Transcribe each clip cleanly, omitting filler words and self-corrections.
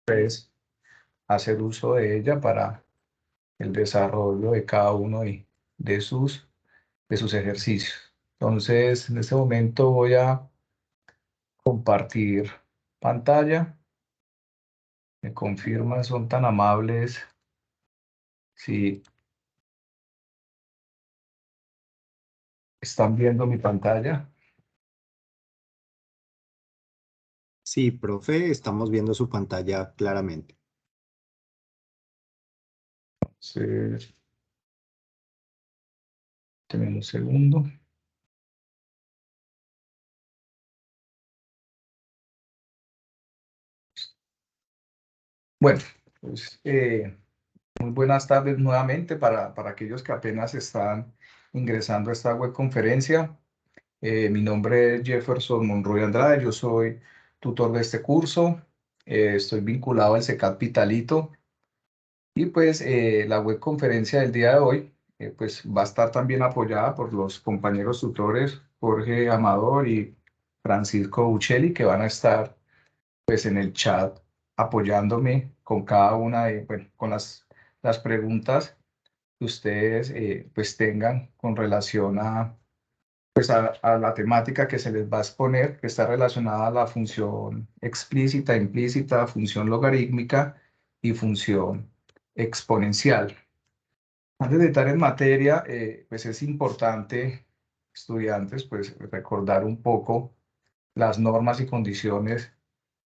pues, hacer uso de ella para el desarrollo de cada uno de sus ejercicios. Entonces, en este momento voy a compartir pantalla. Me confirman, son tan amables. Si están viendo mi pantalla. Sí, profe, estamos viendo su pantalla claramente. Entonces, tenemos un segundo. Bueno, pues muy buenas tardes nuevamente para aquellos que apenas están ingresando a esta web conferencia. Mi nombre es Jefferson Monroy Andrade, yo soy tutor de este curso. Estoy vinculado al CECAT Pitalito y pues la web conferencia del día de hoy pues va a estar también apoyada por los compañeros tutores Jorge Amador y Francisco Uccelli, que van a estar pues en el chat apoyándome con cada una de, bueno, con las preguntas que ustedes pues tengan con relación pues a la temática que se les va a exponer, que está relacionada a la función explícita, implícita, función logarítmica y función exponencial. Antes de entrar en materia, pues es importante, estudiantes, pues recordar un poco las normas y condiciones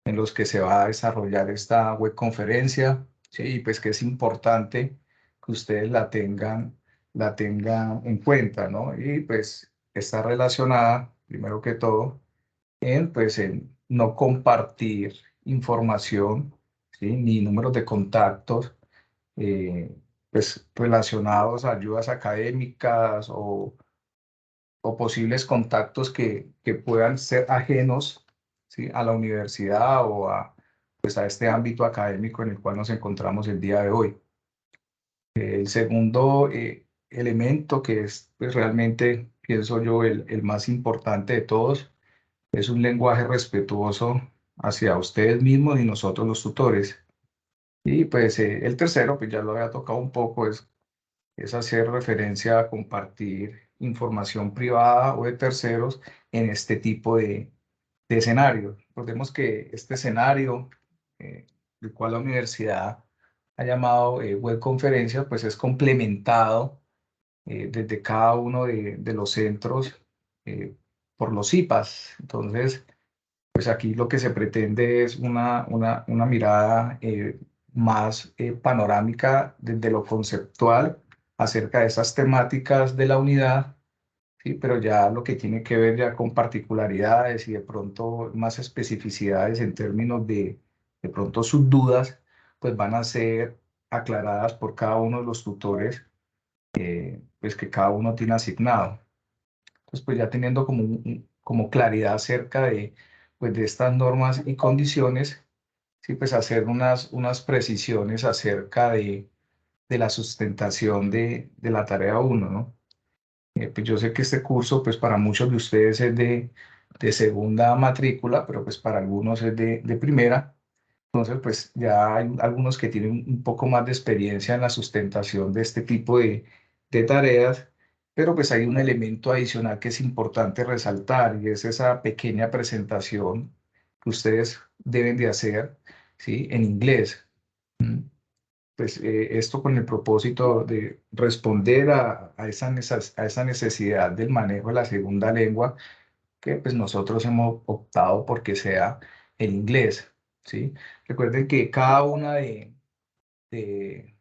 en los que se va a desarrollar esta web conferencia, ¿sí? Y pues que es importante que ustedes la tengan en cuenta, ¿no? Y pues está relacionada, primero que todo, en no compartir información, ¿sí? Ni números de contactos, eh, pues relacionados a ayudas académicas o posibles contactos que puedan ser ajenos, ¿sí? A la universidad o pues a este ámbito académico en el cual nos encontramos el día de hoy. El segundo elemento que es pues, realmente, pienso yo, el más importante de todos, es un lenguaje respetuoso hacia ustedes mismos y nosotros los tutores. Y pues el tercero, pues ya lo había tocado un poco, es hacer referencia a compartir información privada o de terceros en este tipo de escenarios. Recordemos que este escenario, el cual la universidad ha llamado web conferencia, pues es complementado desde cada uno de los centros por los IPAs. Entonces, pues aquí lo que se pretende es una mirada más panorámica desde lo conceptual acerca de esas temáticas de la unidad, ¿sí? Pero ya lo que tiene que ver ya con particularidades y de pronto más especificidades en términos de pronto sus dudas, pues van a ser aclaradas por cada uno de los tutores, pues que cada uno tiene asignado. Entonces, pues ya teniendo como claridad acerca pues de estas normas y condiciones, sí, pues hacer unas precisiones acerca de la sustentación de la tarea uno, ¿no? Pues yo sé que este curso, pues para muchos de ustedes es de segunda matrícula, pero pues para algunos es de primera. Entonces, pues ya hay algunos que tienen un poco más de experiencia en la sustentación de este tipo de tareas, pero pues hay un elemento adicional que es importante resaltar y es esa pequeña presentación que ustedes deben de hacer, ¿sí? En inglés. ¿Mm? Pues esto con el propósito de responder a esa necesidad del manejo de la segunda lengua que pues nosotros hemos optado porque sea el inglés, ¿sí? Recuerden que cada una de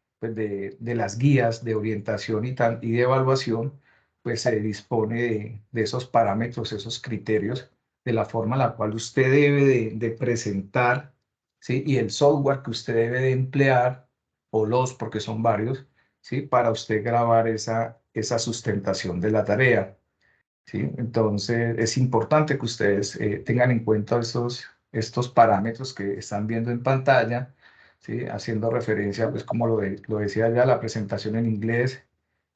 las guías de orientación y de evaluación, pues se dispone de esos parámetros, esos criterios, de la forma en la cual usted debe de presentar, ¿sí? Y el software que usted debe de emplear, o los, porque son varios, ¿sí? Para usted grabar esa sustentación de la tarea. ¿Sí? Entonces, es importante que ustedes tengan en cuenta estos parámetros que están viendo en pantalla, ¿sí? Haciendo referencia, pues como lo decía ya, la presentación en inglés,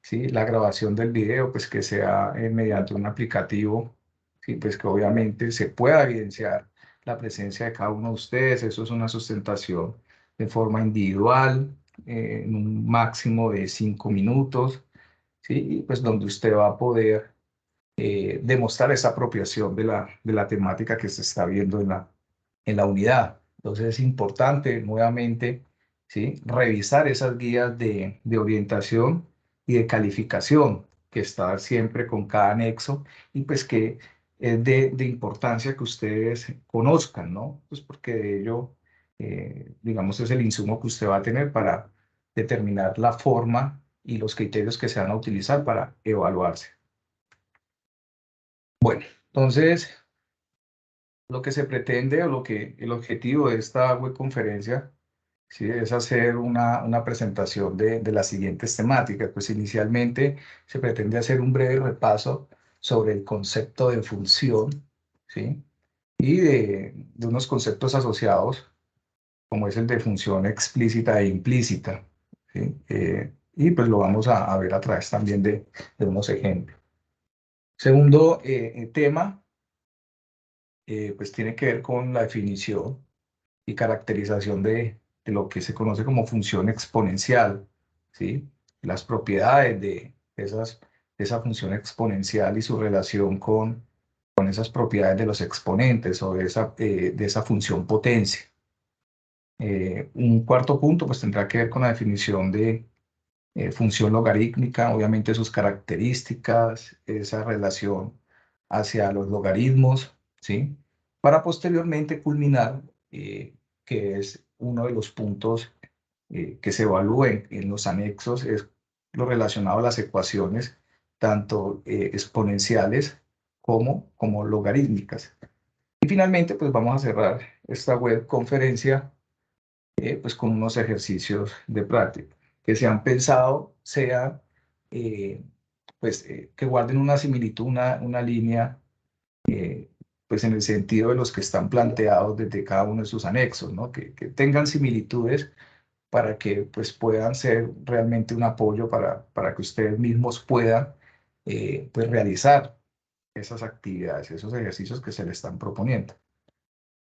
¿sí? La grabación del video, pues que sea mediante un aplicativo, ¿sí? Pues que obviamente se pueda evidenciar la presencia de cada uno de ustedes. Eso es una sustentación de forma individual, en un máximo de 5 minutos, ¿sí? Y pues donde usted va a poder demostrar esa apropiación de la temática que se está viendo en la unidad. Entonces es importante nuevamente, ¿sí? Revisar esas guías de orientación y de calificación que está siempre con cada anexo y pues que es de importancia que ustedes conozcan, ¿no? Pues porque de ello, digamos, es el insumo que usted va a tener para determinar la forma y los criterios que se van a utilizar para evaluarse. Bueno, entonces lo que se pretende o lo que el objetivo de esta webconferencia, ¿sí? Es hacer una presentación de las siguientes temáticas. Pues inicialmente se pretende hacer un breve repaso sobre el concepto de función, ¿sí? Y de unos conceptos asociados, como es el de función explícita e implícita, ¿sí? Y pues lo vamos a ver a través también de unos ejemplos. Segundo tema pues tiene que ver con la definición y caracterización de lo que se conoce como función exponencial, ¿sí? Las propiedades de esa función exponencial y su relación con esas propiedades de los exponentes o de esa función potencia. Un cuarto punto pues tendrá que ver con la definición de función logarítmica, obviamente sus características, esa relación hacia los logaritmos, ¿sí? Para posteriormente culminar, que es uno de los puntos que se evalúen en los anexos, es lo relacionado a las ecuaciones, tanto exponenciales como logarítmicas. Y finalmente, pues vamos a cerrar esta web conferencia pues con unos ejercicios de práctica que se han pensado sean, que guarden una similitud, una línea, pues en el sentido de los que están planteados desde cada uno de sus anexos, ¿no? Que tengan similitudes para que pues puedan ser realmente un apoyo para que ustedes mismos puedan pues realizar esas actividades, esos ejercicios que se les están proponiendo.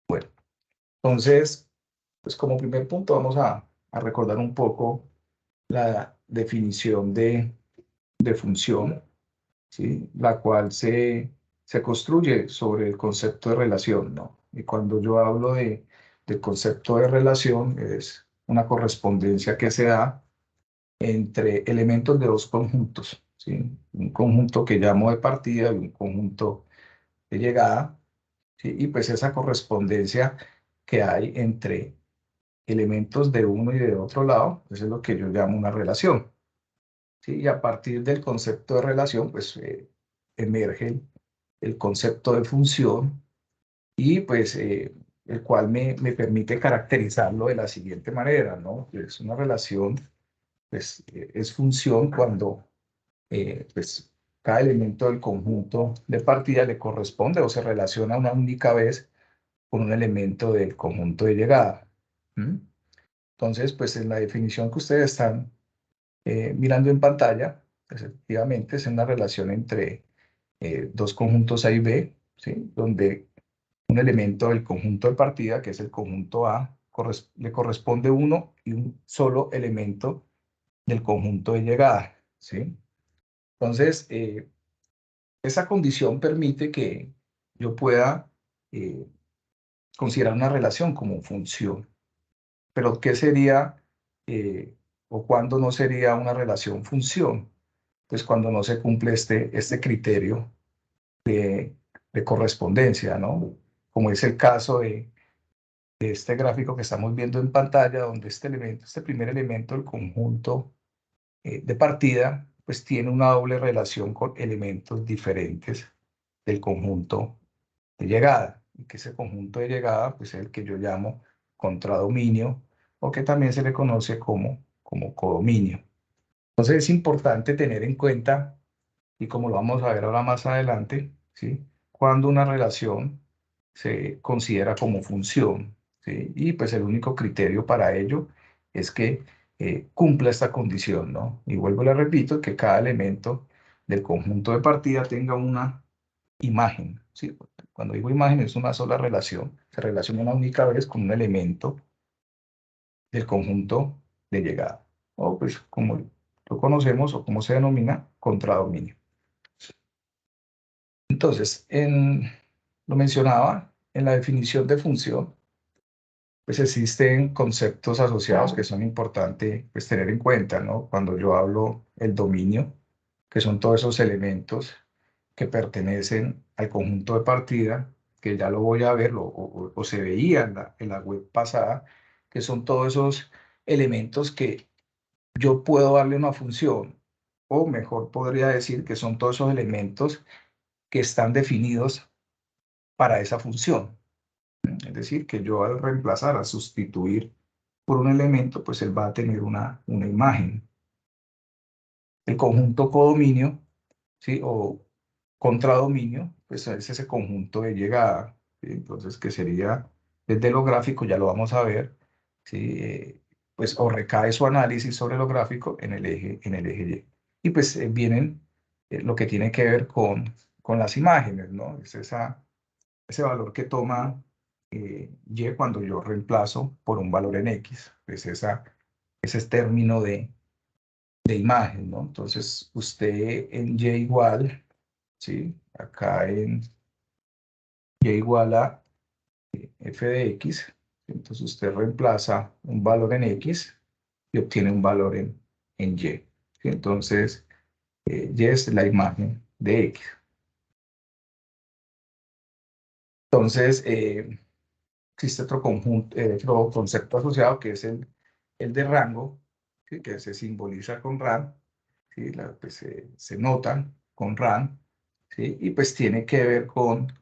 Bueno, entonces, pues como primer punto vamos a recordar un poco la definición de función, ¿sí? La cual se construye sobre el concepto de relación, ¿no? Y cuando yo hablo del concepto de relación, es una correspondencia que se da entre elementos de dos conjuntos, ¿sí? Un conjunto que llamo de partida y un conjunto de llegada, ¿sí? Y pues esa correspondencia que hay entre elementos de uno y de otro lado, eso es lo que yo llamo una relación. ¿Sí? Y a partir del concepto de relación, pues emerge el concepto de función y pues el cual me permite caracterizarlo de la siguiente manera, ¿no? Es una relación, pues es función cuando pues cada elemento del conjunto de partida le corresponde o se relaciona una única vez con un elemento del conjunto de llegada. ¿Mm? Entonces, pues en la definición que ustedes están mirando en pantalla, pues, efectivamente es una relación entre dos conjuntos A y B, ¿sí? Donde un elemento del conjunto de partida, que es el conjunto A, le corresponde uno y un solo elemento del conjunto de llegada, ¿sí? Entonces, esa condición permite que yo pueda eh, considerar una relación como función. Pero, ¿qué sería o cuándo no sería una relación función? Pues cuando no se cumple este criterio de correspondencia, ¿no? Como es el caso de este gráfico que estamos viendo en pantalla, donde este elemento, este primer elemento del conjunto de partida, pues tiene una doble relación con elementos diferentes del conjunto de llegada, y que ese conjunto de llegada, pues es el que yo llamo contradominio, o que también se le conoce como codominio. Entonces es importante tener en cuenta, y como lo vamos a ver ahora más adelante, ¿sí? Cuando una relación se considera como función, ¿sí? Y pues el único criterio para ello es que cumpla esta condición, ¿no? Y vuelvo y le repito que cada elemento del conjunto de partida tenga una imagen, ¿sí? Cuando digo imagen es una sola relación, se relaciona una única vez con un elemento del conjunto de llegada, o pues como lo conocemos o como se denomina, contradominio. Entonces, lo mencionaba, en la definición de función, pues existen conceptos asociados que son importantes pues, tener en cuenta, ¿no? Cuando yo hablo el dominio, que son todos esos elementos que pertenecen al conjunto de partida, que ya lo voy a ver, o se veía en la web pasada, que son todos esos elementos que yo puedo darle una función, o mejor podría decir que son todos esos elementos que están definidos para esa función. Es decir, que yo al reemplazar, al sustituir por un elemento, pues él va a tener una imagen. El conjunto codominio, ¿sí? O contradominio, pues es ese conjunto de llegada, ¿sí? Entonces, que sería, desde lo gráfico, ya lo vamos a ver, ¿sí? Pues o recae su análisis sobre lo gráfico en el eje Y. Y pues vienen lo que tiene que ver con las imágenes, ¿no? Es ese valor que toma Y cuando yo reemplazo por un valor en X, pues ese es término de imagen, ¿no? Entonces, usted en Y igual, ¿sí? Acá en Y igual a f de X, entonces usted reemplaza un valor en X y obtiene un valor en Y. ¿Sí? Entonces, Y es la imagen de X. Entonces, existe otro conjunto, otro concepto asociado que es el de rango, ¿sí? Que se simboliza con RAN, ¿sí? Pues, se notan con RAN, ¿sí? Y pues tiene que ver con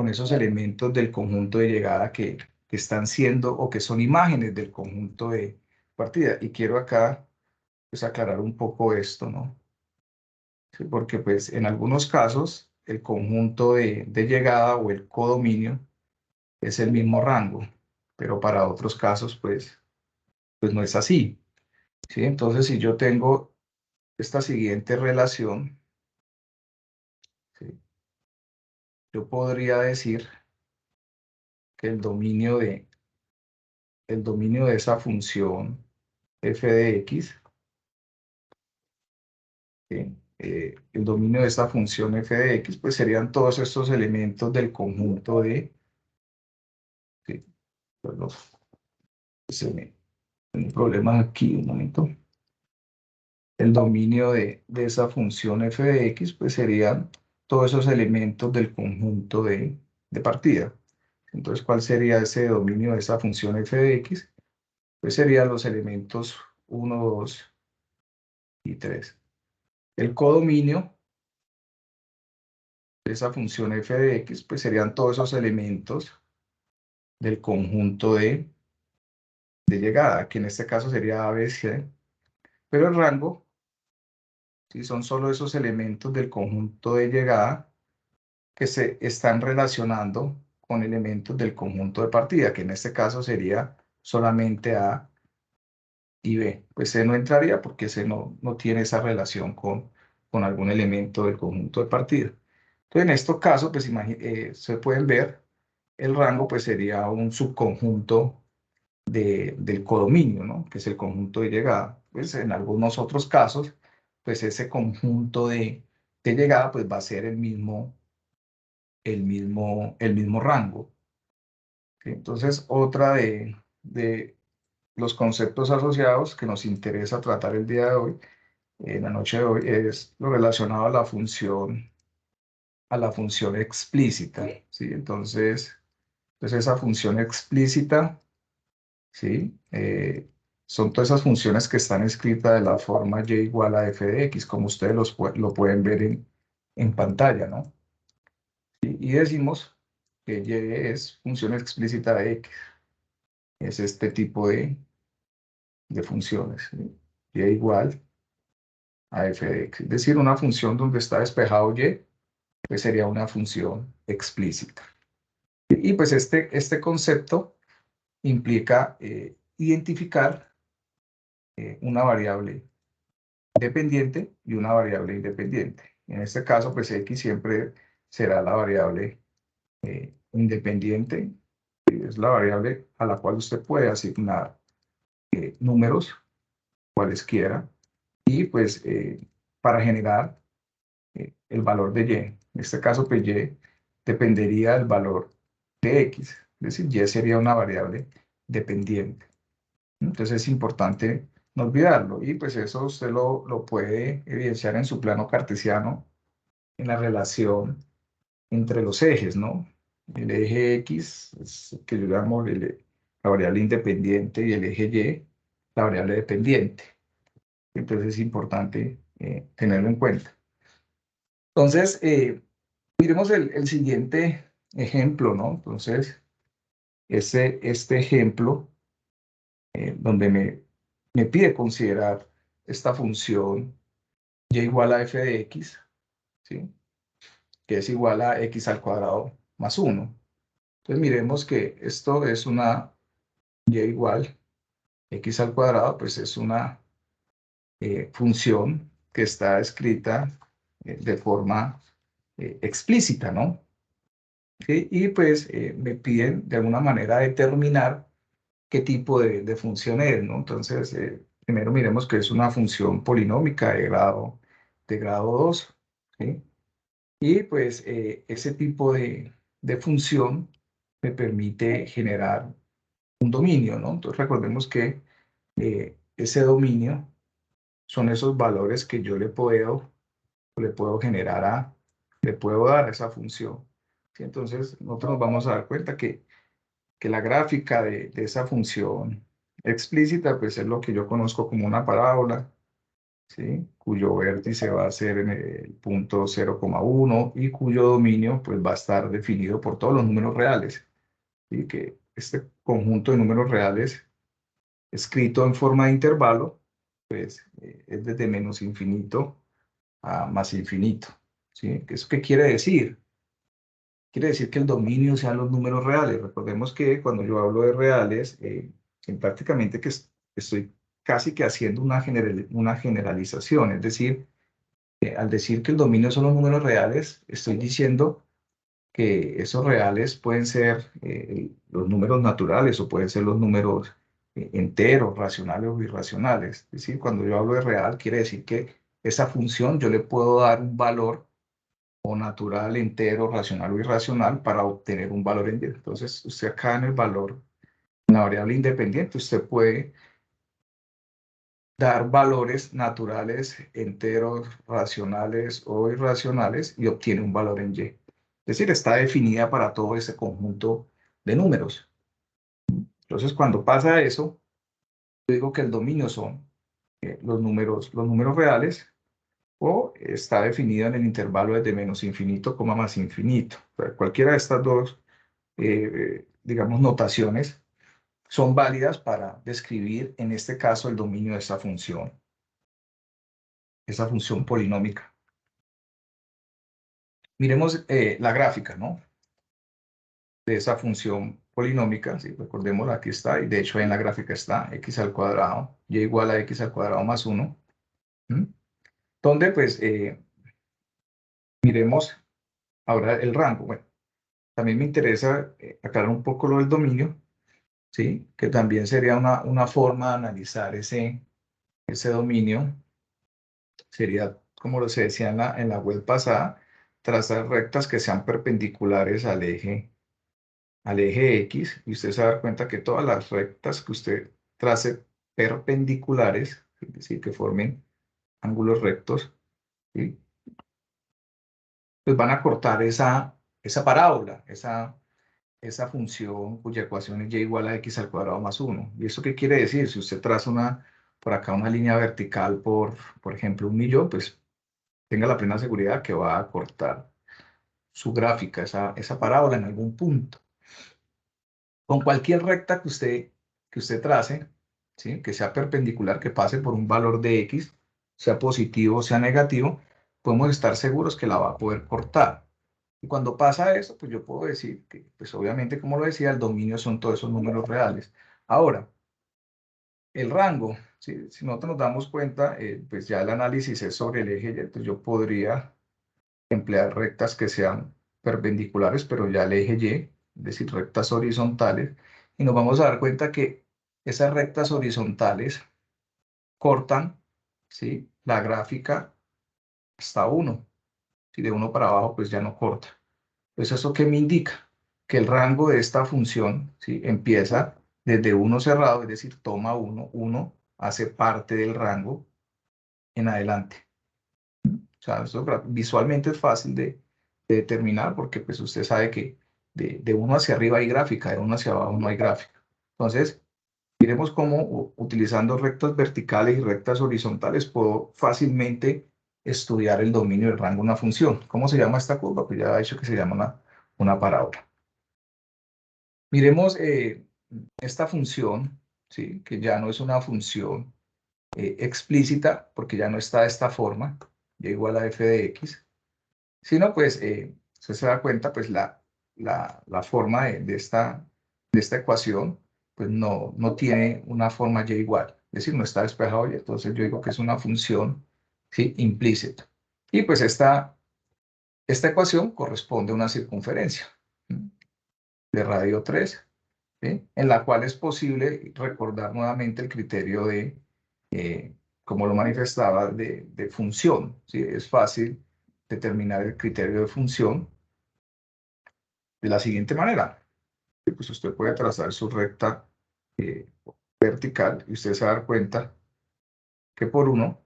esos elementos del conjunto de llegada que están siendo o que son imágenes del conjunto de partida. Y quiero acá pues aclarar un poco esto, ¿no? Sí, porque pues en algunos casos el conjunto de llegada o el codominio es el mismo rango, pero para otros casos pues no es así, ¿sí? Entonces si yo tengo esta siguiente relación, ¿sí? Yo podría decir que el dominio de esa función f de x, ¿sí? El dominio de esta función f de x, pues serían todos estos elementos del conjunto de, ¿sí? Perdón, se me tengo problemas aquí, un momento. El dominio de esa función f de x, pues serían todos esos elementos del conjunto de partida. Entonces, ¿cuál sería ese dominio de esa función f de x? Pues serían los elementos 1, 2 y 3. El codominio de esa función f de x, pues serían todos esos elementos del conjunto de llegada, que en este caso sería a, b, c. Pero el rango, si son solo esos elementos del conjunto de llegada que se están relacionando con elementos del conjunto de partida, que en este caso sería solamente A y B. Pues C no entraría porque C no tiene esa relación con algún elemento del conjunto de partida. Entonces, en estos casos, pues se pueden ver, el rango pues sería un subconjunto del codominio, ¿no? Que es el conjunto de llegada. Pues en algunos otros casos, pues ese conjunto de llegada pues va a ser el mismo rango. ¿Sí? Entonces, otra de los conceptos asociados que nos interesa tratar el día de hoy, en la noche de hoy, es lo relacionado a la función explícita. ¿Sí? Entonces, pues esa función explícita, ¿sí? Son todas esas funciones que están escritas de la forma y igual a f de x, como ustedes lo pueden ver en pantalla, ¿no? Y decimos que y es función explícita de x. Es este tipo de funciones, ¿sí? Y igual a f de x. Es decir, una función donde está despejado y, pues sería una función explícita. Y pues este concepto implica identificar una variable dependiente y una variable independiente. En este caso, pues x siempre será la variable independiente, es la variable a la cual usted puede asignar números, cualesquiera, y pues para generar el valor de y. En este caso, pues y dependería del valor de x, es decir, y sería una variable dependiente. Entonces es importante no olvidarlo, y pues eso usted lo puede evidenciar en su plano cartesiano, en la relación entre los ejes, ¿no? El eje X, que yo llamo la variable independiente, y el eje Y, la variable dependiente. Entonces es importante tenerlo en cuenta. Entonces, miremos el siguiente ejemplo, ¿no? Entonces, este ejemplo, donde me pide considerar esta función y igual a f de x, ¿sí? Que es igual a x al cuadrado más 1. Entonces, miremos que esto es una y igual x al cuadrado, pues es una función que está escrita de forma explícita, ¿no? ¿Sí? Y pues me piden de alguna manera determinar qué tipo de función es, ¿no? Entonces, primero miremos que es una función polinómica de grado 2, ¿sí? Y pues ese tipo de función me permite generar un dominio, ¿no? Entonces recordemos que ese dominio son esos valores que yo le puedo generar le puedo dar a esa función. ¿Sí? Entonces nosotros nos vamos a dar cuenta que la gráfica de esa función explícita, pues es lo que yo conozco como una parábola, ¿sí? Cuyo vértice va a ser en el punto 0,1 y cuyo dominio pues va a estar definido por todos los números reales. ¿Sí? Que este conjunto de números reales escrito en forma de intervalo, pues es desde menos infinito a más infinito. ¿Sí? ¿Eso qué quiere decir? Quiere decir que el dominio sean los números reales. Recordemos que cuando yo hablo de reales, prácticamente que estoy casi que haciendo una generalización. Es decir, al decir que el dominio son los números reales, estoy diciendo que esos reales pueden ser los números naturales o pueden ser los números enteros, racionales o irracionales. Es decir, cuando yo hablo de real, quiere decir que esa función yo le puedo dar un valor o natural, entero, racional o irracional para obtener un valor en Y. Entonces, usted acá en el valor, en la variable independiente, usted puede dar valores naturales, enteros, racionales o irracionales y obtiene un valor en Y. Es decir, está definida para todo ese conjunto de números. Entonces, cuando pasa eso, yo digo que el dominio son los números reales, o está definido en el intervalo desde menos infinito, más infinito. O sea, cualquiera de estas dos, digamos, notaciones son válidas para describir, en este caso, el dominio de esa función polinómica. Miremos la gráfica, ¿no? De esa función polinómica, ¿sí? Recordemos, aquí está, y de hecho en la gráfica está x al cuadrado, y igual a x al cuadrado más 1, donde pues miremos ahora el rango. Bueno, también me interesa aclarar un poco lo del dominio, ¿sí? Que también sería una forma de analizar ese dominio. Sería, como lo se decía en la web pasada, trazar rectas que sean perpendiculares al eje X, y usted se va a dar cuenta que todas las rectas que usted trace perpendiculares, es decir, que formen ángulos rectos, ¿sí? Pues van a cortar esa parábola, esa función cuya ecuación es y igual a x al cuadrado más 1. ¿Y eso qué quiere decir? Si usted traza por acá una línea vertical por ejemplo, 1.000.000, pues tenga la plena seguridad que va a cortar su gráfica, esa parábola en algún punto. Con cualquier recta que usted trace, ¿sí? Que sea perpendicular, que pase por un valor de x, sea positivo o sea negativo, podemos estar seguros que la va a poder cortar. Y cuando pasa eso, pues yo puedo decir que, pues obviamente, como lo decía, el dominio son todos esos números reales. Ahora, el rango, ¿sí? Si nosotros nos damos cuenta, pues ya el análisis es sobre el eje Y, entonces yo podría emplear rectas que sean perpendiculares, pero ya el eje Y, es decir, rectas horizontales, y nos vamos a dar cuenta que esas rectas horizontales cortan, ¿sí?, la gráfica hasta 1. Si de 1 para abajo, pues ya no corta. Entonces, ¿eso qué me indica? Que el rango de esta función, ¿sí?, empieza desde 1 cerrado, es decir, toma 1, 1 hace parte del rango en adelante. O sea, eso visualmente es fácil de determinar porque pues usted sabe que de 1 hacia arriba hay gráfica, de 1 hacia abajo no hay gráfica. Entonces, miremos cómo utilizando rectas verticales y rectas horizontales puedo fácilmente estudiar el dominio del rango de una función. ¿Cómo se llama esta curva? Pues ya he dicho que se llama una parábola. Miremos esta función, ¿sí?, que ya no es una función explícita porque ya no está de esta forma, y igual a f de x, sino pues usted se da cuenta, pues la forma de esta ecuación pues no tiene una forma y igual, es decir, no está despejado y entonces yo digo que es una función, ¿sí?, implícita. Y pues esta ecuación corresponde a una circunferencia, ¿sí?, de radio 3, ¿sí?, en la cual es posible recordar nuevamente el criterio de, como lo manifestaba, de función, ¿sí? Es fácil determinar el criterio de función de la siguiente manera. Pues usted puede trazar su recta vertical y usted se va a dar cuenta que por 1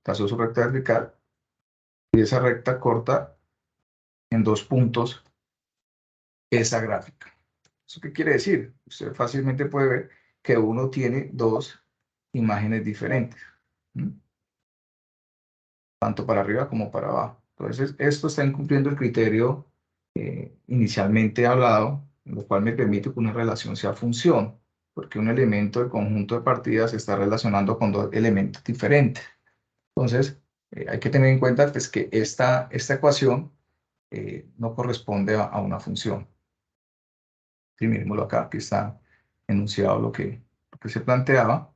trazó su recta vertical y esa recta corta en 2 puntos esa gráfica. ¿Eso qué quiere decir? Usted fácilmente puede ver que uno tiene 2 imágenes diferentes, ¿sí?, tanto para arriba como para abajo. Entonces, esto está incumpliendo el criterio inicialmente hablado, lo cual me permite que una relación sea función, porque un elemento del conjunto de partidas se está relacionando con 2 elementos diferentes. Entonces, hay que tener en cuenta pues, que esta ecuación no corresponde a una función. Sí, miremoslo acá, aquí está enunciado lo que se planteaba.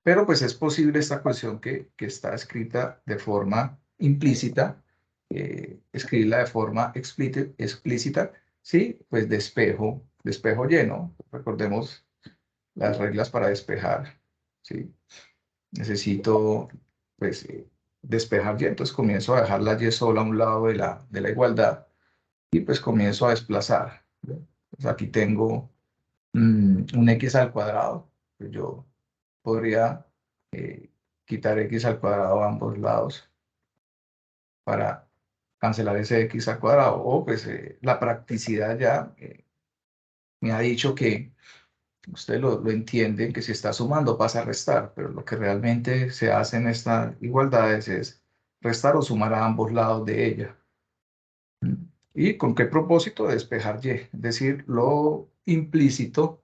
Pero pues es posible esta ecuación que está escrita de forma implícita, escribirla de forma explícita, ¿sí? Pues despejo lleno. Recordemos las reglas para despejar, ¿sí? Necesito pues despejar y, entonces comienzo a dejar la y sola a un lado de la igualdad y pues comienzo a desplazar, ¿no? Pues aquí tengo un x al cuadrado, pues yo podría quitar x al cuadrado a ambos lados para cancelar ese x al cuadrado. O pues la practicidad ya me ha dicho que usted lo entiende, que si está sumando pasa a restar, pero lo que realmente se hace en estas igualdades es restar o sumar a ambos lados de ella. ¿Y con qué propósito? Despejar y, es decir, lo implícito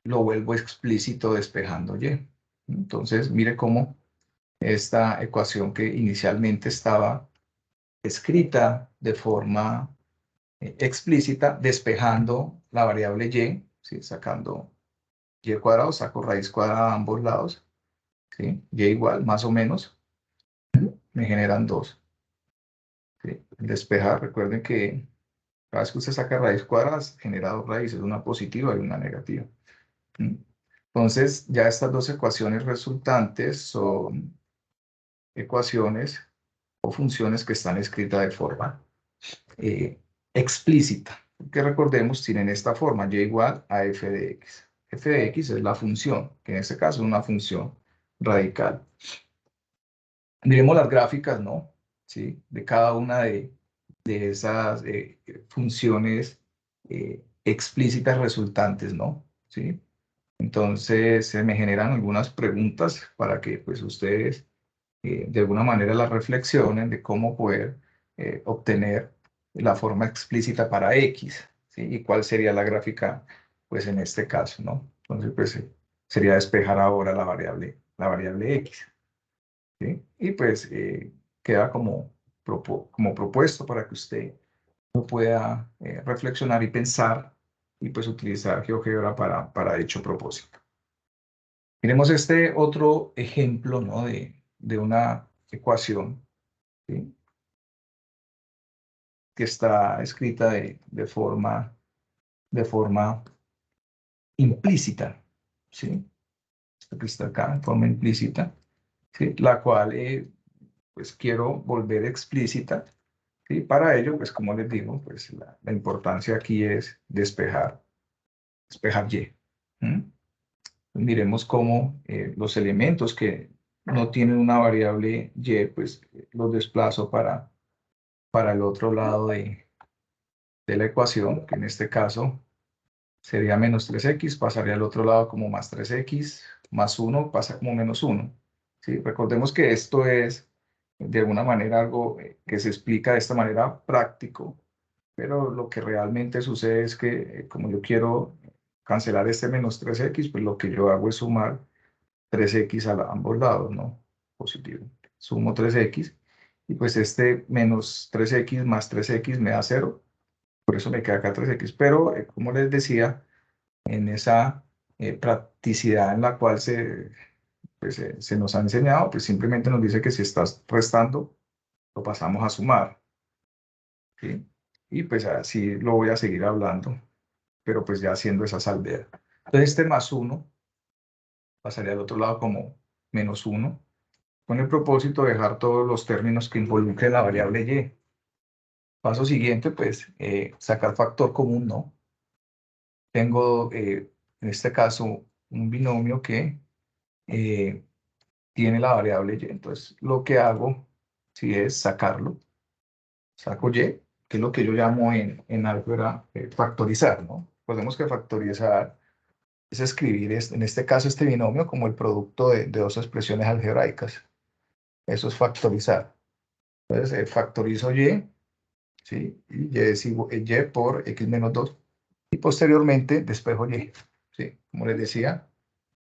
lo vuelvo explícito despejando y. Entonces, mire cómo esta ecuación que inicialmente estaba escrita de forma explícita, despejando la variable y, ¿sí?, sacando y cuadrado, saco raíz cuadrada a ambos lados, ¿sí?, y igual, más o menos, me generan 2. ¿Sí? Despejar, recuerden que cada vez que usted saca raíz cuadrada, genera 2 raíces, una positiva y una negativa. Entonces, ya estas 2 ecuaciones resultantes son ecuaciones o funciones que están escritas de forma explícita. Que recordemos, tienen esta forma, y igual a f de x. F de x es la función, que en este caso es una función radical. Miremos las gráficas, ¿no? ¿Sí? De cada una de esas funciones explícitas resultantes, ¿no? ¿Sí? Entonces, se me generan algunas preguntas para que pues ustedes de alguna manera las reflexionen de cómo poder obtener la forma explícita para X, ¿sí? Y cuál sería la gráfica, pues en este caso, ¿no? Entonces, pues sería despejar ahora la variable X, ¿sí? Y pues queda como propuesto para que usted pueda reflexionar y pensar y pues utilizar GeoGebra para dicho propósito. Miremos este otro ejemplo, ¿no?, de una ecuación, ¿sí?, que está escrita de forma implícita, ¿sí? Está acá en forma implícita, ¿sí? La cual pues quiero volver explícita, ¿sí? Para ello, pues como les digo, pues la importancia aquí es despejar Y. ¿Mm? Miremos cómo los elementos que no tienen una variable Y, pues los desplazo para el otro lado de la ecuación, que en este caso sería menos 3x, pasaría al otro lado como más 3x, más 1 pasa como menos 1. ¿Sí? Recordemos que esto es de alguna manera algo que se explica de esta manera práctico, pero lo que realmente sucede es que como yo quiero cancelar este menos 3x, pues lo que yo hago es sumar 3x a ambos lados, ¿no? Positivo. Sumo 3x y pues este menos 3x más 3x me da 0, por eso me queda acá 3x, pero como les decía, en esa practicidad en la cual pues, se nos ha enseñado, pues simplemente nos dice que si estás restando, lo pasamos a sumar, ¿sí? Y pues así lo voy a seguir hablando, pero pues ya haciendo esa salvedad. Entonces este más 1 pasaría al otro lado como menos 1, con el propósito de dejar todos los términos que involucren la variable y. Paso siguiente, pues sacar factor común, ¿no? Tengo en este caso un binomio que eh, tiene la variable y. Entonces, lo que hago, si es sacarlo, saco y, que es lo que yo llamo en álgebra factorizar, ¿no? Recordemos que factorizar es escribir, en este caso, este binomio como el producto de dos expresiones algebraicas. Eso es factorizar. Entonces, factorizo y, ¿sí? Y y es igual, y por x menos 2. Y posteriormente despejo y, ¿sí? Como les decía,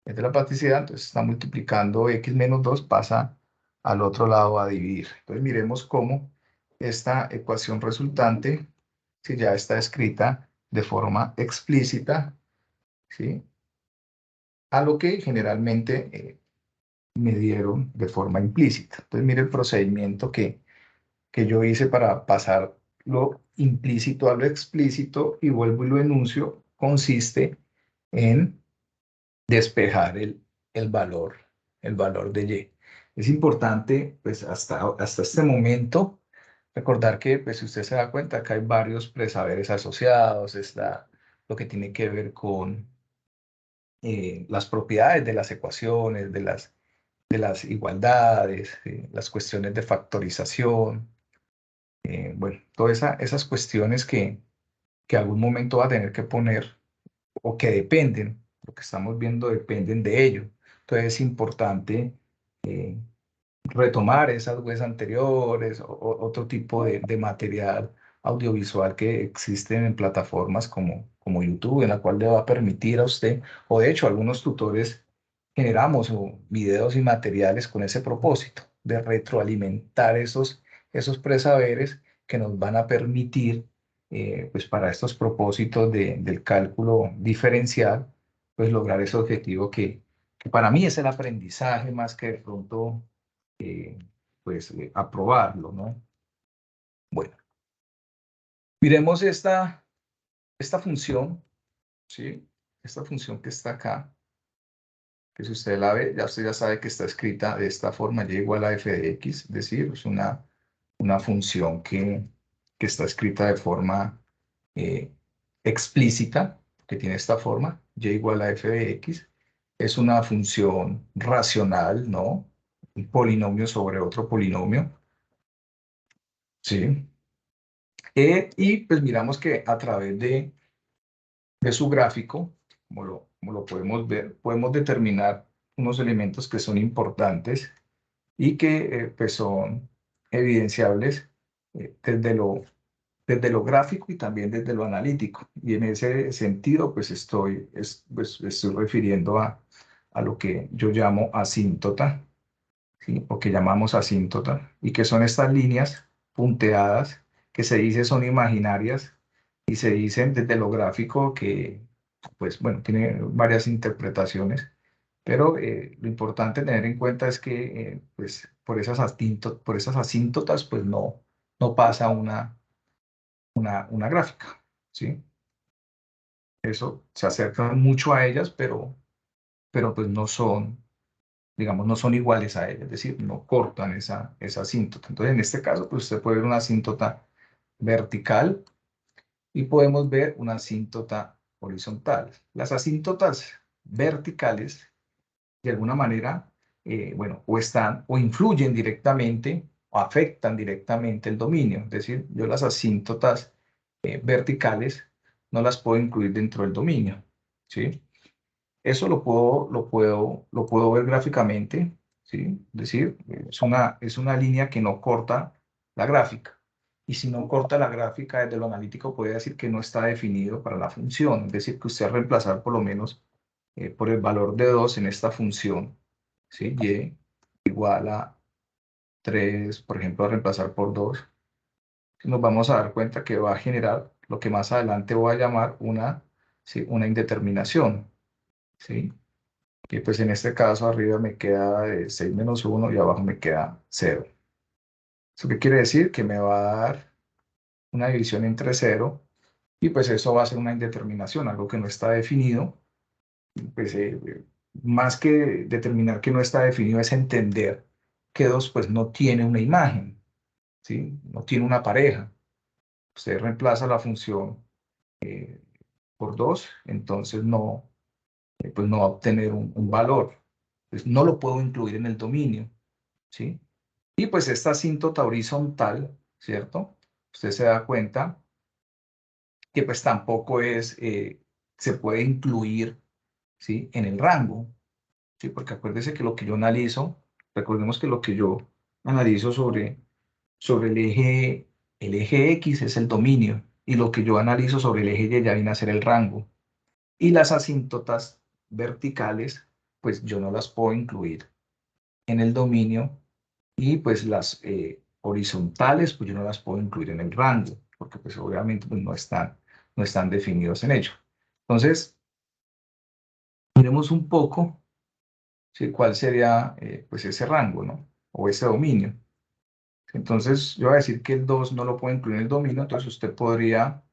es de la practicidad, entonces está multiplicando x menos 2, pasa al otro lado a dividir. Entonces miremos cómo esta ecuación resultante, si ya está escrita de forma explícita, ¿sí? A lo que generalmente me dieron de forma implícita. Entonces mire el procedimiento que yo hice para pasar lo implícito a lo explícito y vuelvo y lo enuncio, consiste en despejar el valor, el valor de Y. Es importante, pues hasta este momento, recordar que, pues si usted se da cuenta, acá hay varios presaberes asociados, está lo que tiene que ver con las propiedades de las ecuaciones, de las igualdades, las cuestiones de factorización, bueno, todas esas cuestiones que algún momento va a tener que poner o que dependen, lo que estamos viendo dependen de ello. Entonces es importante eh, retomar esas webs anteriores o otro tipo de material audiovisual que existen en plataformas como YouTube, en la cual le va a permitir a usted, o de hecho algunos tutores generamos videos y materiales con ese propósito, de retroalimentar esos presaberes que nos van a permitir, pues para estos propósitos del cálculo diferencial, pues lograr ese objetivo que para mí es el aprendizaje más que de pronto eh, pues aprobarlo, ¿no? Bueno, miremos esta función, ¿sí? Esta función que está acá, que si usted la ve, ya usted ya sabe que está escrita de esta forma, y igual a f de x, es decir, es una función que está escrita de forma eh, explícita, que tiene esta forma, y igual a f de x, es una función racional, ¿no? Un polinomio sobre otro polinomio, ¿sí? Y pues miramos que a través de su gráfico, como lo podemos ver, podemos determinar unos elementos que son importantes y que pues son evidenciables desde lo gráfico y también desde lo analítico. Y en ese sentido, pues estoy refiriendo a lo que yo llamo asíntota, ¿sí? O que llamamos asíntota, y que son estas líneas punteadas que se dice son imaginarias y se dicen desde lo gráfico que, pues bueno, tiene varias interpretaciones, pero lo importante tener en cuenta es que pues por esas asíntotas pues no pasa una gráfica, ¿sí? Eso se acercan mucho a ellas, pero pues no son, digamos, no son iguales a ellas, es decir, no cortan esa asíntota. Entonces, en este caso, pues usted puede ver una asíntota vertical y podemos ver una asíntota horizontal. Las asíntotas verticales, de alguna manera, bueno, o están o influyen directamente o afectan directamente el dominio. Es decir, yo las asíntotas verticales no las puedo incluir dentro del dominio, ¿sí? Eso lo puedo ver gráficamente, ¿sí? Es decir, es una línea que no corta la gráfica. Y si no corta la gráfica desde lo analítico, puede decir que no está definido para la función. Es decir, que usted reemplazar por lo menos por el valor de 2 en esta función, ¿sí? Y igual a 3, por ejemplo, a reemplazar por 2, nos vamos a dar cuenta que va a generar lo que más adelante voy a llamar ¿sí? Una indeterminación, ¿sí? Y pues en este caso arriba me queda 6 menos 1 y abajo me queda 0. ¿Eso qué quiere decir? Que me va a dar una división entre 0 y pues eso va a ser una indeterminación, algo que no está definido. Pues más que determinar que no está definido es entender que 2 pues no tiene una imagen, ¿sí? No tiene una pareja. Usted reemplaza la función por 2, entonces no, pues no va a obtener un valor. Pues no lo puedo incluir en el dominio, ¿sí? Y pues esta asíntota horizontal, ¿cierto? Usted se da cuenta que pues tampoco se puede incluir, ¿sí? En el rango, ¿sí? Porque acuérdese que lo que yo analizo, recordemos que lo que yo analizo sobre el eje X es el dominio, y lo que yo analizo sobre el eje Y ya viene a ser el rango. Y las asíntotas verticales, pues yo no las puedo incluir en el dominio. Y pues las horizontales, pues yo no las puedo incluir en el rango, porque pues obviamente pues no están definidos en ello. Entonces, miremos un poco, ¿sí? Cuál sería pues ese rango, ¿no? O ese dominio. Entonces, yo voy a decir que el 2 no lo puedo incluir en el dominio, entonces usted podría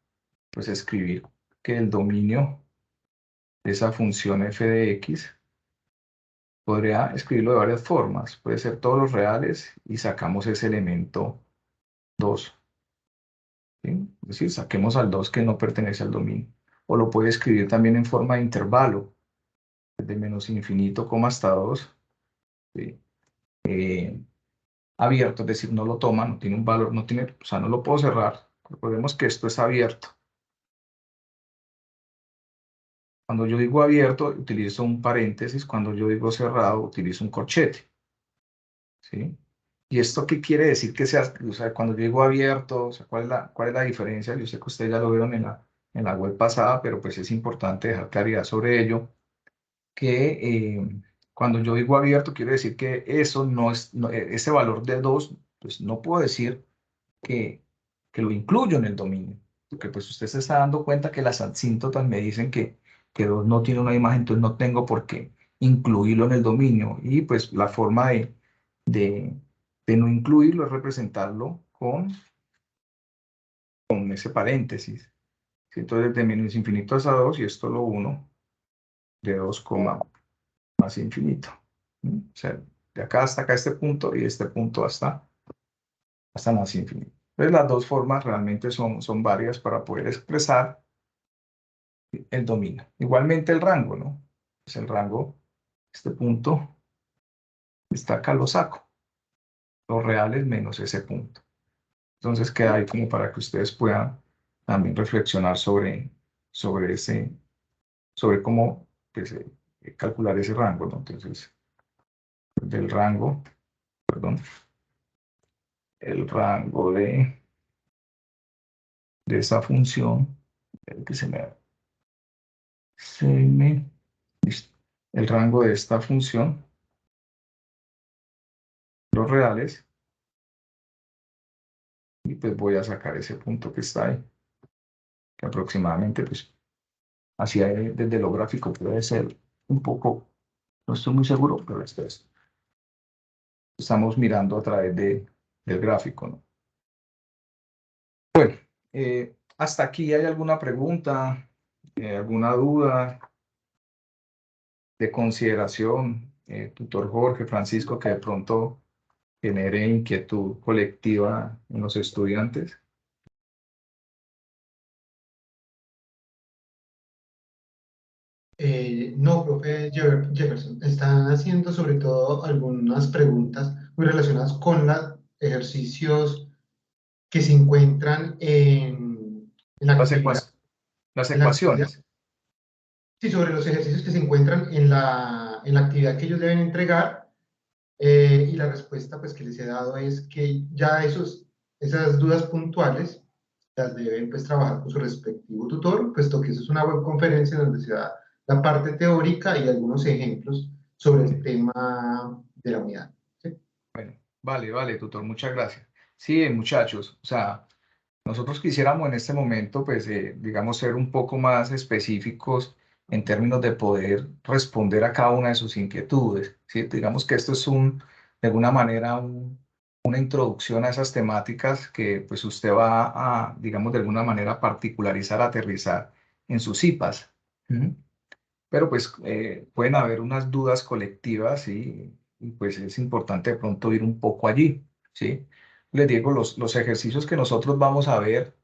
pues escribir que el dominio de esa función f de x podría escribirlo de varias formas. Puede ser todos los reales y sacamos ese elemento 2. ¿Sí? Es decir, saquemos al 2 que no pertenece al dominio. O lo puede escribir también en forma de intervalo, desde menos infinito, hasta 2, ¿sí? Abierto, es decir, no lo toma, no tiene un valor, no tiene, o sea, no lo puedo cerrar. Recordemos que esto es abierto. Cuando yo digo abierto, utilizo un paréntesis. Cuando yo digo cerrado, utilizo un corchete, ¿sí? ¿Y esto qué quiere decir que sea, o sea, cuando yo digo abierto, o sea, cuál es la diferencia? Yo sé que ustedes ya lo vieron en la web pasada, pero pues es importante dejar claridad sobre ello, que cuando yo digo abierto, quiero decir que eso no es, ese valor de 2, pues no puedo decir que, que lo incluyo en el dominio, porque pues usted se está dando cuenta que las asíntotas me dicen que 2 no tiene una imagen, entonces no tengo por qué incluirlo en el dominio. Y pues la forma de, de no incluirlo es representarlo con ese paréntesis. ¿Sí? Entonces de menos infinito hasta 2, y esto lo uno, de 2, más infinito. ¿Mm? O sea, de acá hasta acá este punto y este punto hasta más infinito. Entonces las dos formas realmente son varias para poder expresar el dominio. Igualmente el rango, ¿no? Pues el rango, este punto, está acá, lo saco. Los reales menos ese punto. Entonces queda ahí como para que ustedes puedan también reflexionar sobre cómo pues, calcular ese rango, ¿no? Entonces, del rango, perdón, el rango de esa función, que listo. El rango de esta función, los reales, y pues voy a sacar ese punto que está ahí, que aproximadamente, pues, hacia desde lo gráfico puede ser un poco, no estoy muy seguro, pero esto es. Estamos mirando a través del gráfico, ¿no? Bueno, hasta aquí, ¿hay alguna pregunta? ¿Alguna duda de consideración, tutor Jorge, Francisco, que de pronto genere inquietud colectiva en los estudiantes? No, profe Jefferson, están haciendo sobre todo algunas preguntas muy relacionadas con los ejercicios que se encuentran en la Las, actividad, las en la actividad, ecuaciones. sí, sobre los ejercicios que se encuentran en la actividad que ellos deben entregar, y la respuesta pues, que les he dado es que ya esas dudas puntuales las deben pues, trabajar con su respectivo tutor, puesto que eso es una webconferencia donde se da la parte teórica y algunos ejemplos sobre el tema de la unidad. ¿Sí? Bueno, vale, tutor, muchas gracias. Sí, muchachos, o sea, nosotros quisiéramos en este momento, pues, digamos, ser un poco más específicos en términos de poder responder a cada una de sus inquietudes, ¿sí? Digamos que esto es de alguna manera, una introducción a esas temáticas que, pues, usted va a, digamos, de alguna manera particularizar, aterrizar en sus IPAs. ¿Mm? Pero pues pueden haber unas dudas colectivas y pues es importante de pronto ir un poco allí, ¿sí? Les digo, los ejercicios que nosotros vamos a ver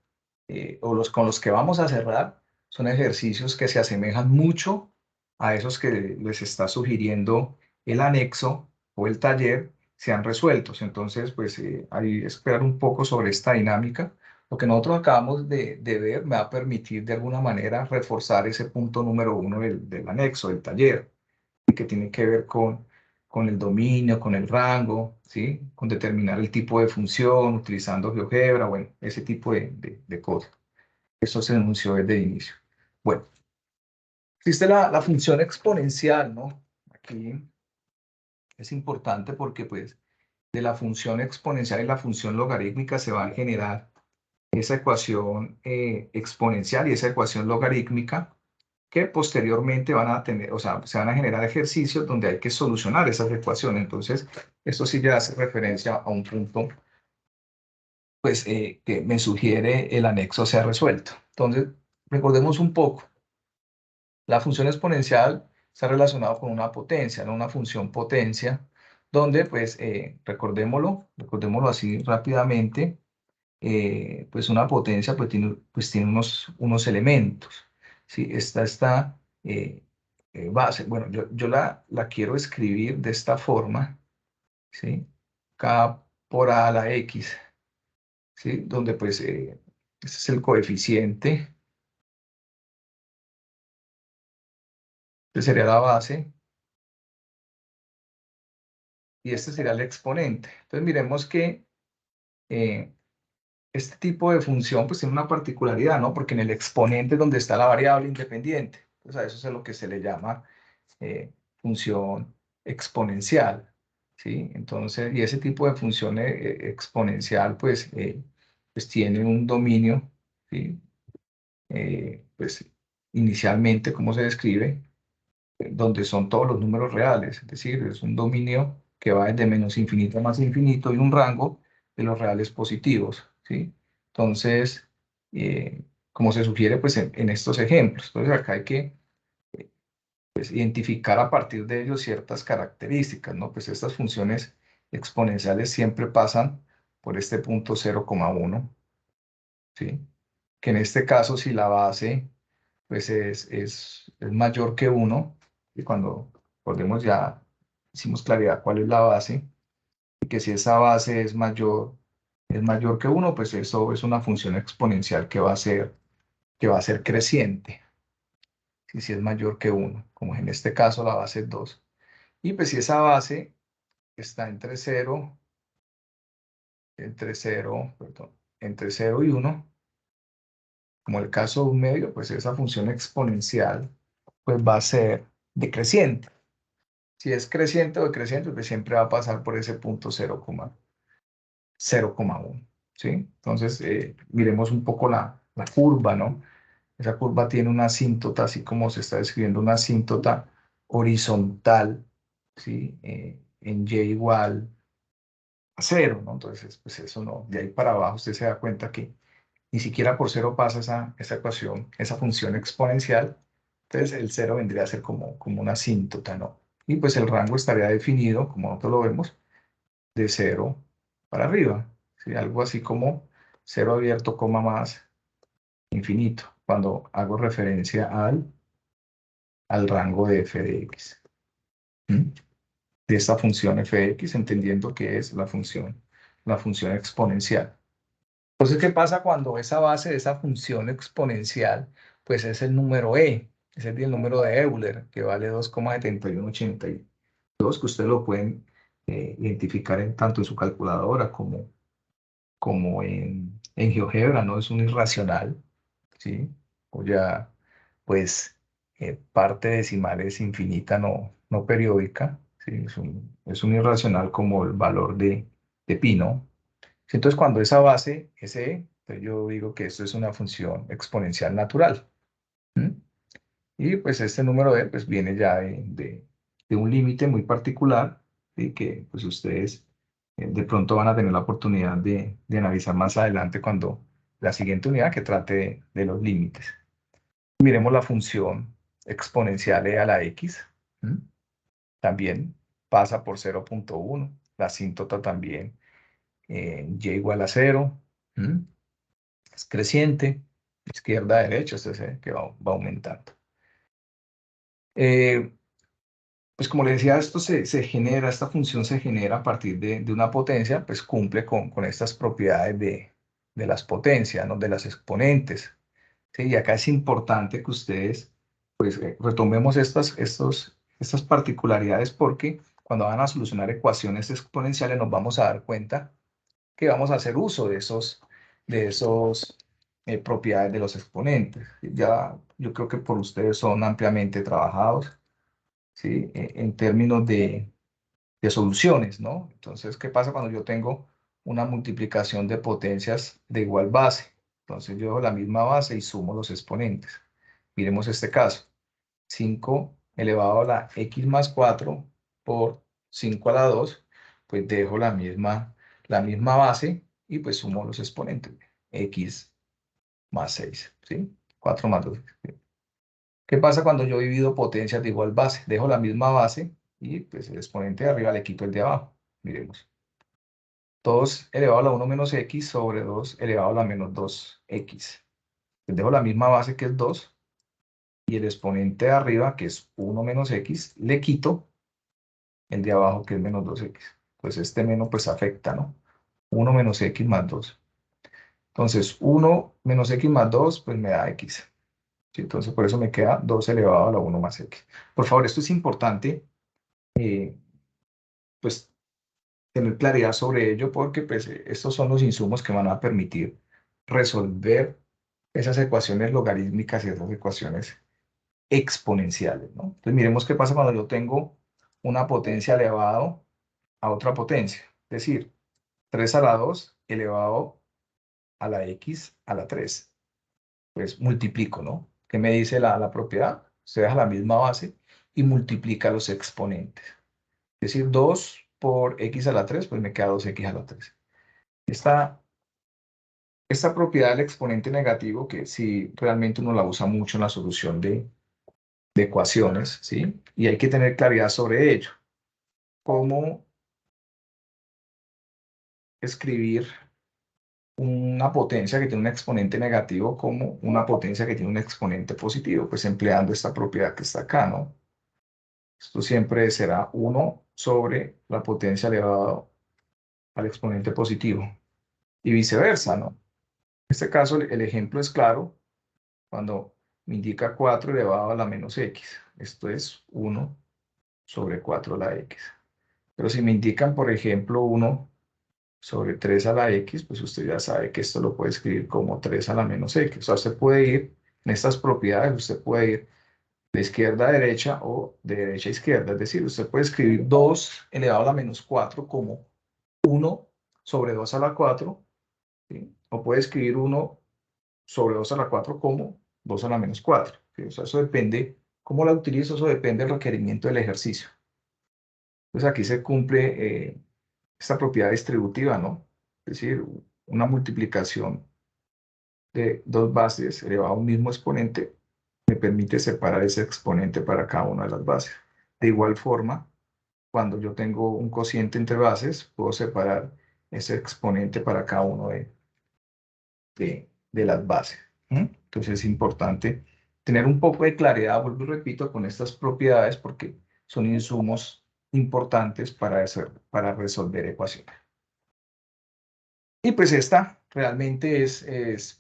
o los con los que vamos a cerrar son ejercicios que se asemejan mucho a esos que les está sugiriendo el anexo o el taller sean resueltos. Entonces, pues hay que esperar un poco sobre esta dinámica. Lo que nosotros acabamos de ver me va a permitir de alguna manera reforzar ese punto número uno del anexo, del taller, que tiene que ver con el dominio, con el rango, ¿sí? Con determinar el tipo de función, utilizando GeoGebra, bueno, ese tipo de cosas. Eso se anunció desde el inicio. Bueno, existe la función exponencial, ¿no? Aquí es importante porque pues de la función exponencial y la función logarítmica se va a generar esa ecuación exponencial y esa ecuación logarítmica que posteriormente van a tener, o sea, se van a generar ejercicios donde hay que solucionar esas ecuaciones. Entonces, esto sí ya hace referencia a un punto, pues, que me sugiere el anexo sea resuelto. Entonces, recordemos un poco, la función exponencial está relacionada con una potencia, ¿no? Una función potencia, donde, pues, recordémoslo así rápidamente, pues una potencia pues tiene unos elementos, ¿sí? Esta base. Bueno, yo la quiero escribir de esta forma, ¿sí? K por A a la X, ¿sí? Donde pues este es el coeficiente, este sería la base y este sería el exponente. Entonces miremos que eh, este tipo de función pues tiene una particularidad, ¿no? Porque en el exponente es donde está la variable independiente. Entonces a eso es lo que se le llama función exponencial, ¿sí? Entonces, y ese tipo de función exponencial pues, pues tiene un dominio, ¿sí? Pues inicialmente, ¿cómo se describe? Donde son todos los números reales, es decir, es un dominio que va desde menos infinito a más infinito y un rango de los reales positivos, ¿sí? Entonces, como se sugiere pues en estos ejemplos, entonces acá hay que pues, identificar a partir de ellos ciertas características, ¿no? Pues estas funciones exponenciales siempre pasan por este punto 0,1, ¿sí? Que en este caso si la base pues es mayor que 1, y cuando recordemos ya hicimos claridad cuál es la base, y que si esa base es mayor que 1, pues eso es una función exponencial que va a ser creciente, si es mayor que 1, como en este caso la base es 2. Y pues si esa base está entre cero y 1, como el caso de un medio, pues esa función exponencial pues va a ser decreciente. Si es creciente o decreciente, pues siempre va a pasar por ese punto 0,1, ¿sí? Entonces, miremos un poco la curva, ¿no? Esa curva tiene una asíntota, así como se está describiendo una asíntota horizontal, ¿sí? En y igual a 0, ¿no? Entonces, pues eso no, de ahí para abajo usted se da cuenta que ni siquiera por 0 pasa esa ecuación, esa función exponencial. Entonces el 0 vendría a ser como una asíntota, ¿no? Y pues el rango estaría definido, como nosotros lo vemos, de 0 para arriba, ¿sí? Algo así como 0 abierto, coma más, infinito, cuando hago referencia al rango de f de x. ¿Mm? De esta función f de x, entendiendo que es la función exponencial. Entonces, ¿qué pasa cuando esa base de esa función exponencial, pues es el número e, es el número de Euler, que vale 2,7182, que ustedes lo pueden identificar tanto en su calculadora como en GeoGebra, ¿no? Es un irracional, ¿sí? Cuya, pues, parte decimal es infinita, no periódica, ¿sí? Es un irracional como el valor de pi, ¿no? Entonces, cuando esa base es e, entonces yo digo que esto es una función exponencial natural. ¿Mm? Y pues este número de pues viene ya de un límite muy particular, ¿sí? Que pues ustedes de pronto van a tener la oportunidad de analizar más adelante cuando la siguiente unidad que trate de los límites. Miremos la función exponencial e a la x. ¿Mm? También pasa por 0,1. La asíntota también y igual a 0. ¿Mm? Es creciente, izquierda a derecha, que va aumentando. Pues como les decía, esto se genera, esta función se genera a partir de una potencia, pues cumple con estas propiedades de las potencias, ¿no? De las exponentes. ¿Sí? Y acá es importante que ustedes, pues, retomemos estas particularidades porque cuando van a solucionar ecuaciones exponenciales nos vamos a dar cuenta que vamos a hacer uso de esos propiedades de los exponentes. Ya yo creo que por ustedes son ampliamente trabajados, ¿sí? En términos de soluciones, ¿no? Entonces, ¿qué pasa cuando yo tengo una multiplicación de potencias de igual base? Entonces yo dejo la misma base y sumo los exponentes. Miremos este caso. 5 elevado a la x más 4 por 5 a la 2, pues dejo la misma base y pues sumo los exponentes. X más 6, ¿sí? 4 más 2. ¿Sí? ¿Qué pasa cuando yo divido potencias de igual base? Dejo la misma base y pues el exponente de arriba le quito el de abajo. Miremos. 2 elevado a la 1 menos x sobre 2 elevado a la menos 2x. Pues dejo la misma base que es 2 y el exponente de arriba, que es 1 menos x, le quito el de abajo, que es menos 2x. Pues este menos pues afecta, ¿no? 1 menos x más 2. Entonces, 1 menos x más 2, pues me da x. ¿Sí? Entonces, por eso me queda 2 elevado a la 1 más x. Por favor, esto es importante, pues, tener claridad sobre ello, porque pues, estos son los insumos que van a permitir resolver esas ecuaciones logarítmicas y esas ecuaciones exponenciales, ¿no? Entonces, miremos qué pasa cuando yo tengo una potencia elevado a otra potencia. Es decir, 3 a la 2 elevado a la x a la 3. Pues multiplico, ¿no? ¿Qué me dice la propiedad? Se deja la misma base y multiplica los exponentes. Es decir, 2 por x a la 3, pues me queda 2x a la 3. Esta propiedad del exponente negativo, que si realmente uno la usa mucho en la solución de ecuaciones, ¿sí? Y hay que tener claridad sobre ello. ¿Cómo escribir una potencia que tiene un exponente negativo como una potencia que tiene un exponente positivo? Pues empleando esta propiedad que está acá, ¿no? Esto siempre será 1 sobre la potencia elevado al exponente positivo y viceversa, ¿no? En este caso, el ejemplo es claro cuando me indica 4 elevado a la menos x. Esto es 1 sobre 4 a la x. Pero si me indican, por ejemplo, 1 sobre 3 a la x, pues usted ya sabe que esto lo puede escribir como 3 a la menos x. O sea, usted puede ir en estas propiedades, usted puede ir de izquierda a derecha o de derecha a izquierda. Es decir, usted puede escribir 2 elevado a la menos 4 como 1 sobre 2 a la 4, ¿sí? O puede escribir 1 sobre 2 a la 4 como 2 a la menos 4. ¿Sí? O sea, eso depende, cómo la utilizo, eso depende del requerimiento del ejercicio. Entonces aquí se cumple esta propiedad distributiva, ¿no? Es decir, una multiplicación de dos bases elevado a un mismo exponente me permite separar ese exponente para cada una de las bases. De igual forma, cuando yo tengo un cociente entre bases, puedo separar ese exponente para cada uno de las bases. Entonces es importante tener un poco de claridad, vuelvo y repito, con estas propiedades porque son insumos importantes para resolver ecuaciones. Y pues esta realmente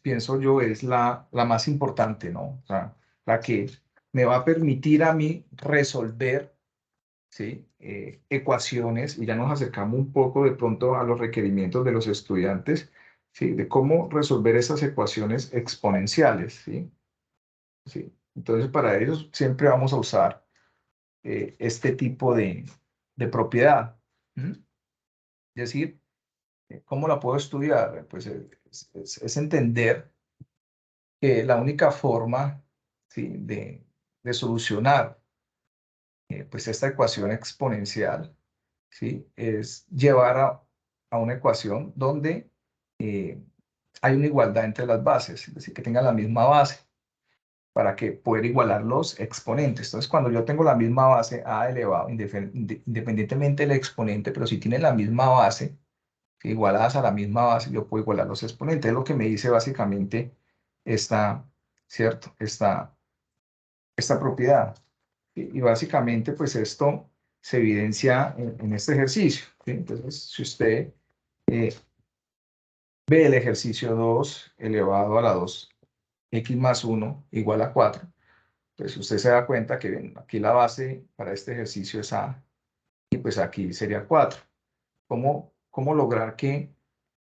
pienso yo, es la más importante, ¿no? O sea, la que me va a permitir a mí resolver, ¿sí? Ecuaciones, y ya nos acercamos un poco de pronto a los requerimientos de los estudiantes, ¿sí? De cómo resolver esas ecuaciones exponenciales, ¿sí? ¿Sí? Entonces, para ellos siempre vamos a usar este tipo de propiedad. Es decir, ¿cómo la puedo estudiar? Pues es entender que la única forma, ¿sí? de solucionar pues esta ecuación exponencial, ¿sí? Es llevar a una ecuación donde hay una igualdad entre las bases, es decir, que tengan la misma base para que poder igualar los exponentes. Entonces, cuando yo tengo la misma base a elevado, independientemente del exponente, pero si tienen la misma base, igualadas a la misma base, yo puedo igualar los exponentes. Es lo que me dice básicamente esta, ¿cierto? Esta propiedad. Y básicamente, pues esto se evidencia en este ejercicio, ¿sí? Entonces, si usted ve el ejercicio 2 elevado a la 2x más 1 igual a 4, pues usted se da cuenta que bien, aquí la base para este ejercicio es a, y pues aquí sería 4. ¿Cómo lograr que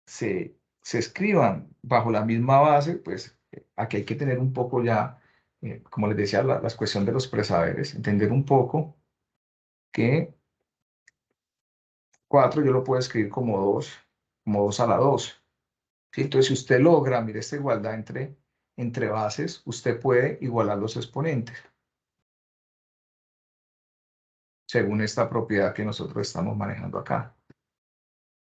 se escriban bajo la misma base? Pues aquí hay que tener un poco ya, como les decía, la cuestión de los presaberes, entender un poco que 4 yo lo puedo escribir como 2 a la 2. ¿Sí? Entonces, si usted logra, mire, esta igualdad entre bases, usted puede igualar los exponentes, según esta propiedad que nosotros estamos manejando acá.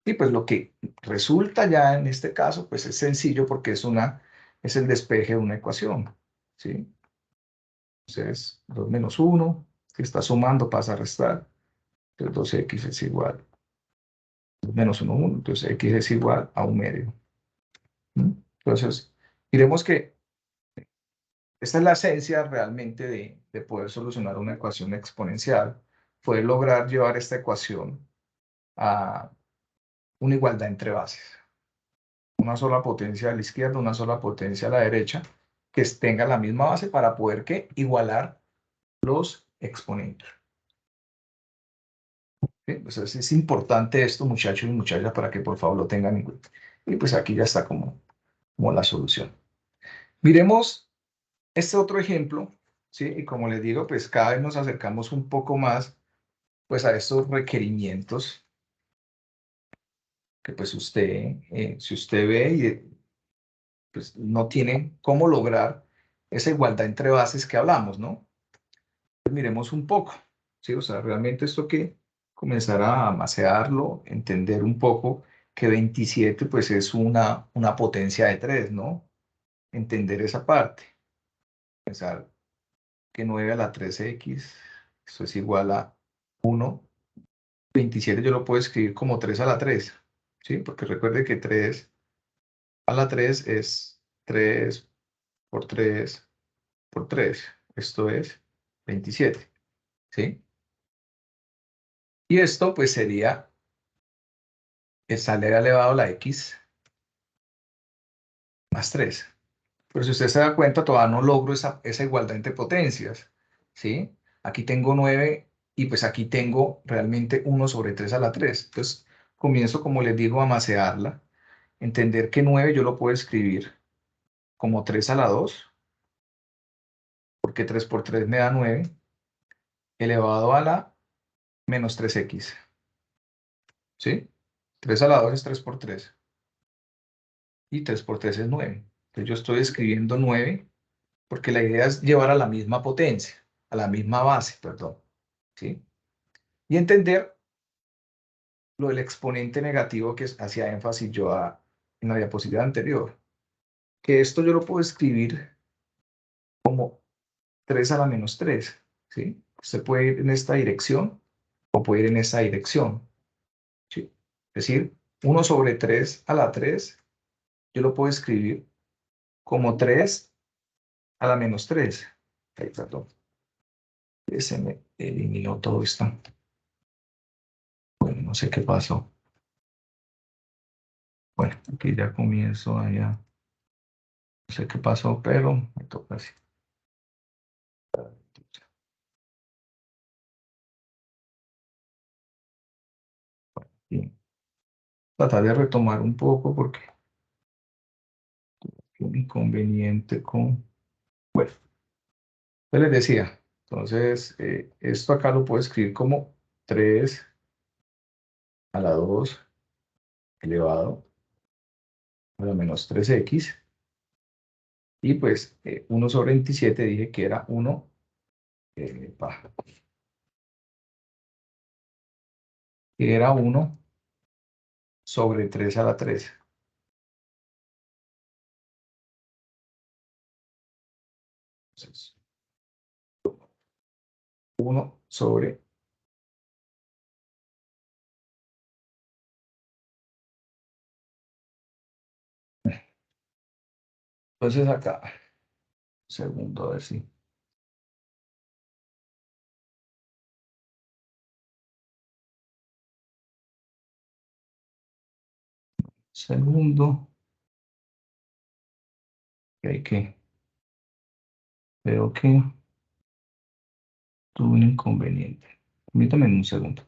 Y pues lo que resulta ya en este caso, pues es sencillo porque es el despeje de una ecuación, ¿sí? Entonces, 2 menos 1, que está sumando, pasa a restar. Entonces, 2x es igual a 2 menos 1, 1. Entonces, x es igual a 1 medio. Entonces, diremos que esta es la esencia realmente de poder solucionar una ecuación exponencial, poder lograr llevar esta ecuación a una igualdad entre bases. Una sola potencia a la izquierda, una sola potencia a la derecha, que tenga la misma base para poder igualar los exponentes. ¿Sí? Entonces es importante esto, muchachos y muchachas, para que por favor lo tengan en cuenta. Y pues aquí ya está como la solución. Miremos este otro ejemplo, ¿sí? Y como les digo, pues cada vez nos acercamos un poco más pues a estos requerimientos que pues usted, si usted ve y pues no tiene cómo lograr esa igualdad entre bases que hablamos, ¿no? Pues miremos un poco, ¿sí? O sea, realmente esto que comenzar a macearlo, entender un poco que 27 pues es una potencia de 3, ¿no? Entender esa parte. Pensar que 9 a la 3x, esto es igual a 1. 27 yo lo puedo escribir como 3 a la 3, ¿sí? Porque recuerde que 3 a la 3 es 3 por 3 por 3. Esto es 27, ¿sí? Y esto pues sería salir elevado a la x más 3. Pero si usted se da cuenta, todavía no logro esa igualdad entre potencias, ¿sí? Aquí tengo 9 y pues aquí tengo realmente 1 sobre 3 a la 3. Entonces comienzo, como les digo, a macearla. Entender que 9 yo lo puedo escribir como 3 a la 2, porque 3 por 3 me da 9, elevado a la menos 3x, ¿sí? 3 a la 2 es 3 por 3, y 3 por 3 es 9. Entonces yo estoy escribiendo 9, porque la idea es llevar a la misma potencia, a la misma base, perdón, ¿sí? Y entender lo del exponente negativo que hacía énfasis yo en la diapositiva anterior. que esto yo lo puedo escribir como 3 a la menos 3, ¿sí? Usted puede ir en esta dirección o puede ir en esta dirección, ¿sí? Es decir, 1 sobre 3 a la 3, yo lo puedo escribir como 3 a la menos 3. Ahí, perdón. Se me eliminó todo esto. Bueno, no sé qué pasó. Bueno, aquí ya comienzo allá. No sé qué pasó, pero me toca así. Bien. Tratar de retomar un poco porque tuve un inconveniente con... Bueno, yo les decía, entonces esto acá lo puedo escribir como 3 a la 2 elevado a la menos 3x. Y pues 1 sobre 27 dije que era 1, que era 1 sobre 3 a la 3. Entonces, 1 sobre... Entonces acá, segundo, a ver si... Segundo, que hay que... Veo que tuve un inconveniente. Permítame un segundo.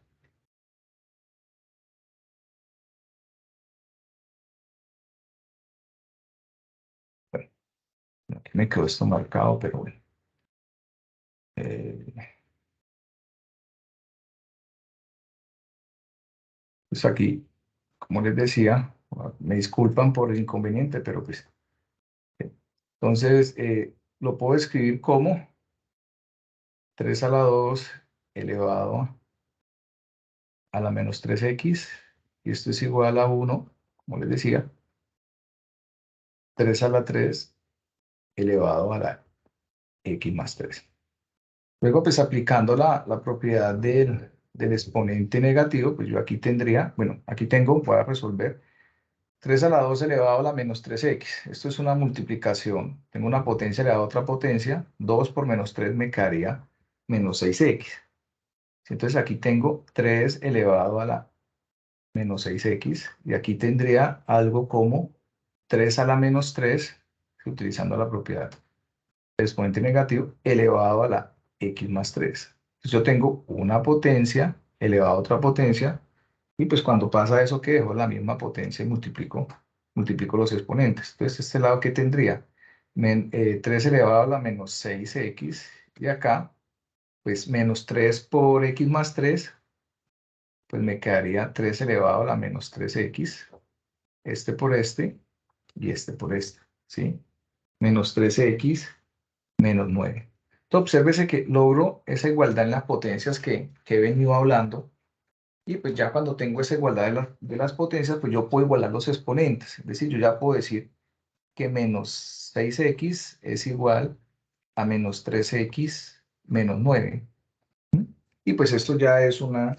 Bueno, aquí me quedó esto marcado, pero bueno. Pues aquí, como les decía, me disculpan por el inconveniente, pero pues... Entonces, lo puedo escribir como 3 a la 2 elevado a la menos 3x, y esto es igual a 1, como les decía, 3 a la 3 elevado a la x más 3. Luego, pues aplicando la propiedad del exponente negativo, pues yo aquí tendría, bueno, aquí tengo, voy a resolver 3 a la 2 elevado a la menos 3x. Esto es una multiplicación. Tengo una potencia elevada a otra potencia. 2 por menos 3 me quedaría menos 6x. Entonces aquí tengo 3 elevado a la menos 6x. Y aquí tendría algo como 3 a la menos 3, utilizando la propiedad del exponente negativo, elevado a la x más 3. Entonces yo tengo una potencia elevada a otra potencia. Y pues cuando pasa eso, que dejo la misma potencia y multiplico los exponentes. Entonces este lado que tendría 3 elevado a la menos 6x. Y acá, pues menos 3 por x más 3, pues me quedaría 3 elevado a la menos 3x. Este por este y este por este, ¿sí? Menos 13x menos 9. Entonces, obsérvese que logro esa igualdad en las potencias que he venido hablando. Y pues ya cuando tengo esa igualdad de las potencias, pues yo puedo igualar los exponentes. Es decir, yo ya puedo decir que menos 6x es igual a menos 3x menos 9. Y pues esto ya es una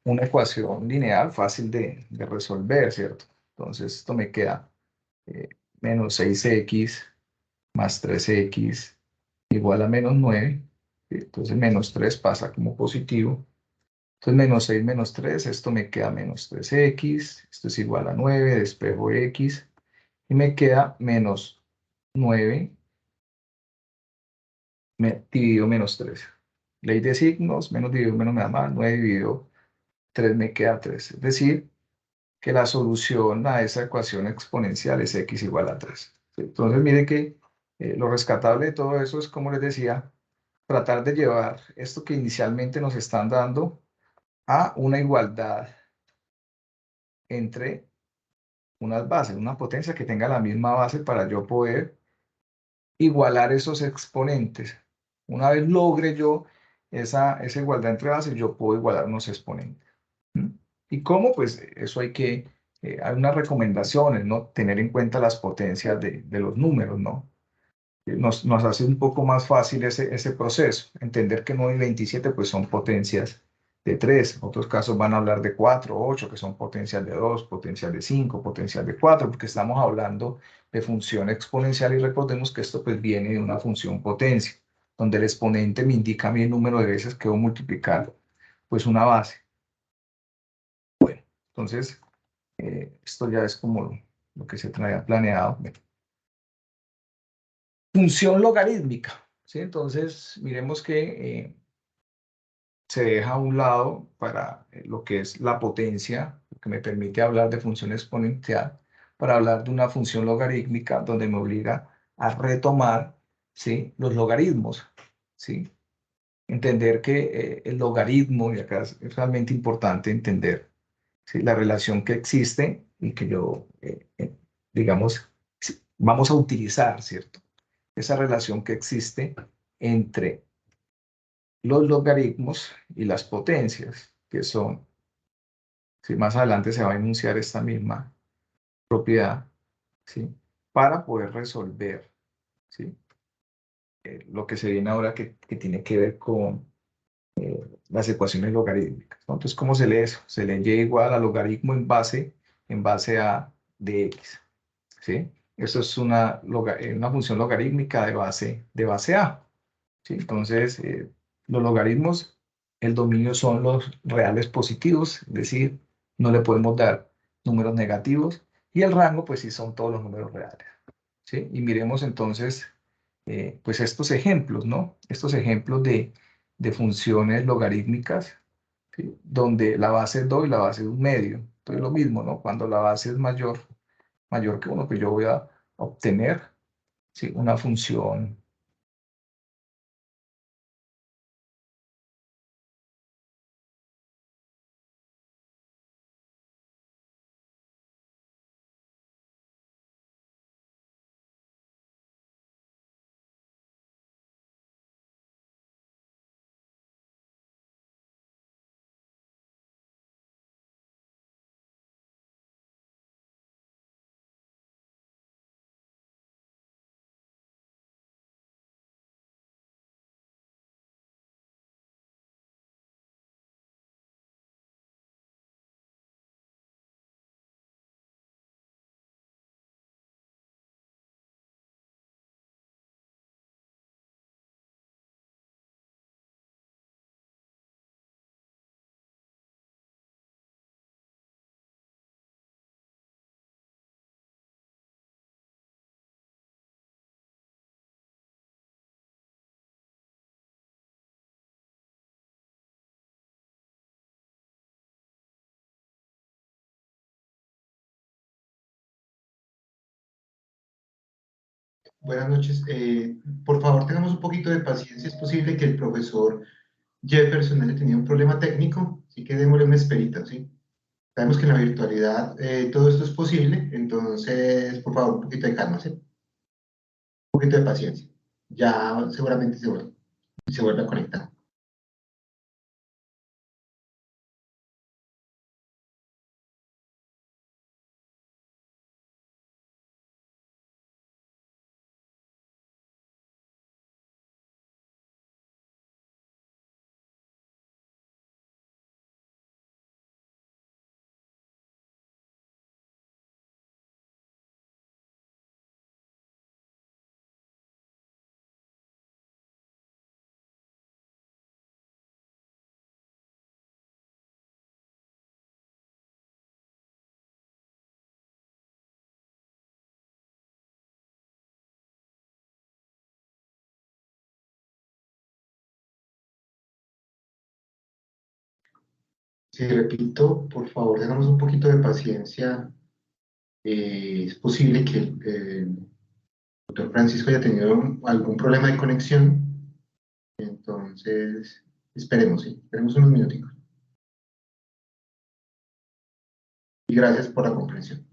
ecuación lineal fácil de resolver, ¿cierto? Entonces esto me queda menos 6x más 3x igual a menos 9. Entonces menos 3 pasa como positivo. Entonces menos 6 menos 3, esto me queda menos 3x, esto es igual a 9, despejo x, y me queda menos 9 dividido menos 3. Ley de signos, menos dividido menos me da más, 9 dividido 3 me queda 3. Es decir, que la solución a esa ecuación exponencial es x igual a 3. Entonces mire que lo rescatable de todo eso es, como les decía, tratar de llevar esto que inicialmente nos están dando a una igualdad entre unas bases, una potencia que tenga la misma base para yo poder igualar esos exponentes. Una vez logre yo esa igualdad entre bases, yo puedo igualar unos exponentes. ¿Mm? ¿Y cómo? Pues eso hay que hay unas recomendaciones, ¿no? Tener en cuenta las potencias de los números, ¿no? Nos hace un poco más fácil ese proceso. Entender que 9 y 27 pues son potencias de 3. Otros casos van a hablar de 4, 8, que son potencias de 2, potencias de 5, potencias de 4, porque estamos hablando de función exponencial y recordemos que esto pues viene de una función potencia, donde el exponente me indica a mí el número de veces que voy a multiplicar pues una base. Bueno, entonces esto ya es como lo que se traía planeado. Función logarítmica, ¿sí? Entonces, miremos que se deja a un lado para lo que es la potencia, lo que me permite hablar de función exponencial, para hablar de una función logarítmica donde me obliga a retomar, ¿sí? Los logaritmos, ¿sí? Entender que el logaritmo, y acá es realmente importante entender, ¿sí? La relación que existe y que yo, digamos, sí, vamos a utilizar, ¿cierto? Esa relación que existe entre los logaritmos y las potencias, que son, si más adelante se va a enunciar esta misma propiedad, ¿sí? Para poder resolver, ¿sí? Lo que se viene ahora que tiene que ver con las ecuaciones logarítmicas, ¿no? Entonces, ¿cómo se lee eso? Se lee y igual a logaritmo en base a de x, ¿sí? Eso es una función logarítmica de base a. ¿Sí? Entonces, los logaritmos, el dominio son los reales positivos, es decir, no le podemos dar números negativos, y el rango, pues sí, son todos los números reales. ¿Sí? Y miremos entonces, pues estos ejemplos, ¿no? Estos ejemplos de funciones logarítmicas, ¿sí? Donde la base es 2 y la base es un medio. Entonces, lo mismo, ¿no? Cuando la base es mayor que 1, pues yo voy a obtener, ¿sí? Una función. Buenas noches. Por favor, tengamos un poquito de paciencia. Es posible que el profesor Jefferson haya tenido un problema técnico, así que démosle una esperita, ¿sí? Sabemos que en la virtualidad todo esto es posible, entonces, por favor, un poquito de calma, ¿sí? Un poquito de paciencia. Ya seguramente se vuelve a conectar. Sí, repito, por favor, tengamos un poquito de paciencia. Es posible que el doctor Francisco haya tenido algún problema de conexión, entonces esperemos, ¿sí? Esperemos unos minuticos. Y gracias por la comprensión.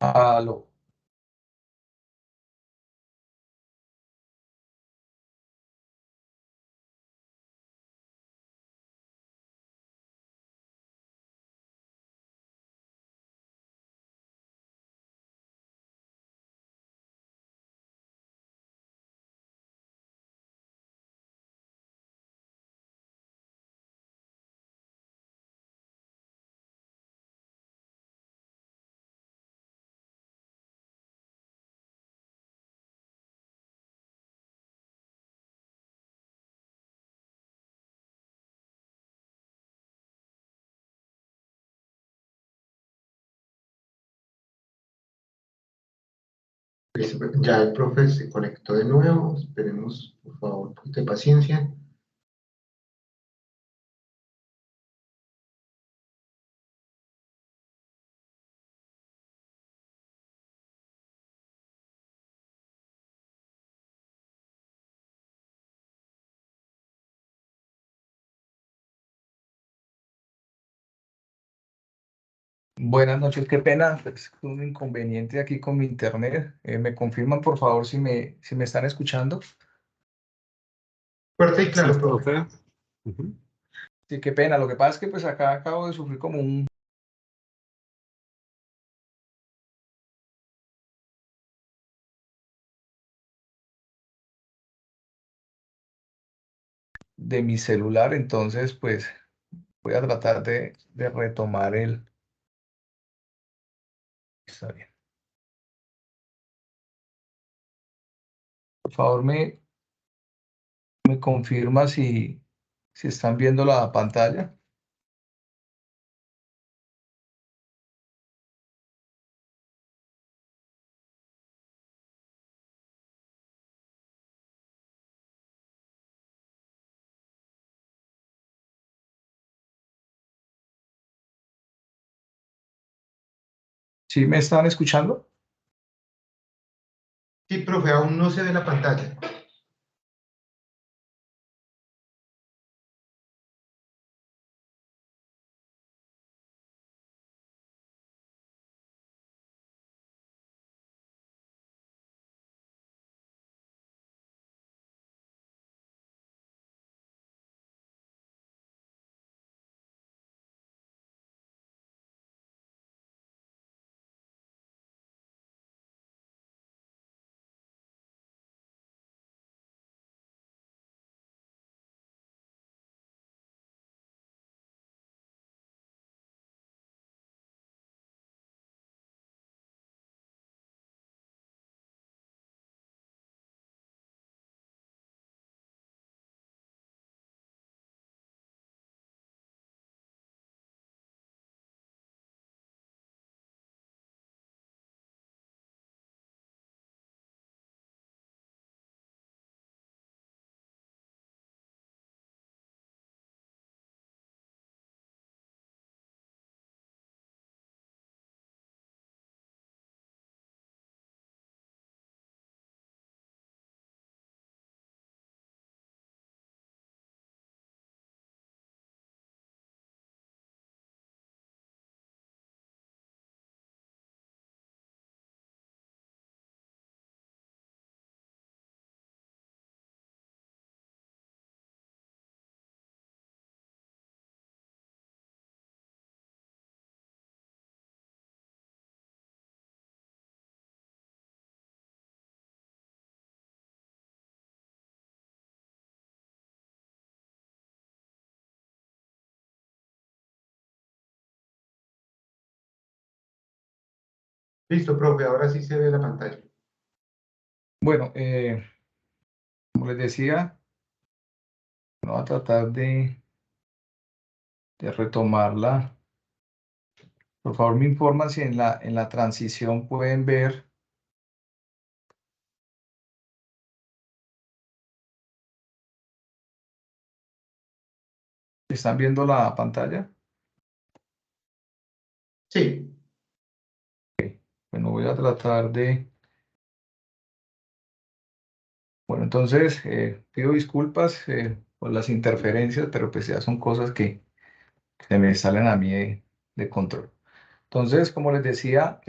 Aló. Ya el profe se conectó de nuevo. Esperemos, por favor, un poquito de paciencia. Buenas noches, qué pena, pues, un inconveniente aquí con mi internet. ¿Me confirman, por favor, si me están escuchando? Fuerte y Sí, claro, profe. profe. Ujú. Sí, qué pena. Lo que pasa es que pues acá acabo de sufrir como un de mi celular, entonces pues voy a tratar de retomar el... Está bien. Por favor, me confirma si están viendo la pantalla. ¿Sí me están escuchando? Sí, profe, aún no se ve la pantalla. Listo, profe, ahora sí se ve la pantalla. Bueno, como les decía, voy a tratar de retomarla. Por favor, me informan si en la transición pueden ver. ¿Están viendo la pantalla? Sí, Bueno, voy a tratar de... Bueno, entonces pido disculpas por las interferencias, pero pues ya son cosas que se me salen a mí de control. Entonces, como les decía,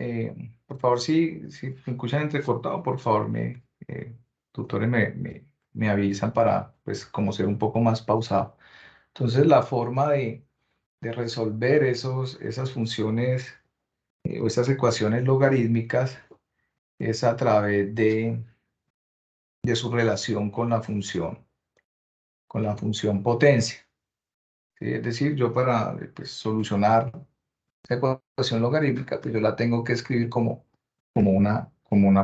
por favor, si me escuchan entrecortado, por favor, tutores me avisan para, pues, como ser un poco más pausado. Entonces, la forma de resolver esas funciones o esas ecuaciones logarítmicas es a través de su relación con la función potencia. ¿Sí? Es decir, yo para pues, solucionar esa ecuación logarítmica, pues yo la tengo que escribir como una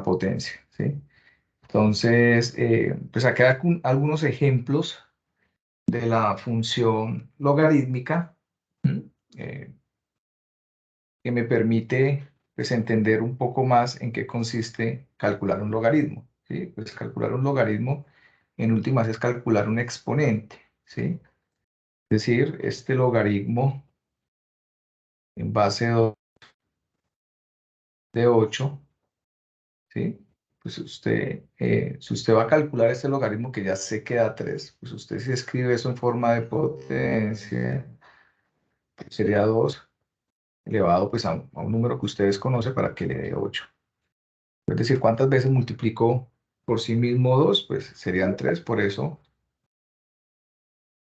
potencia. ¿Sí? Entonces, pues acá hay algunos ejemplos de la función logarítmica. ¿Mm? Que me permite pues, entender un poco más en qué consiste calcular un logaritmo. ¿Sí? Pues calcular un logaritmo en últimas es calcular un exponente. ¿Sí? Es decir, este logaritmo en base de 8, ¿sí? Pues si usted va a calcular este logaritmo que ya sé que da 3, pues usted si escribe eso en forma de potencia, sería 2 elevado pues, a un número que ustedes conocen para que le dé 8. Es decir, ¿cuántas veces multiplico por sí mismo 2? Pues serían 3, por eso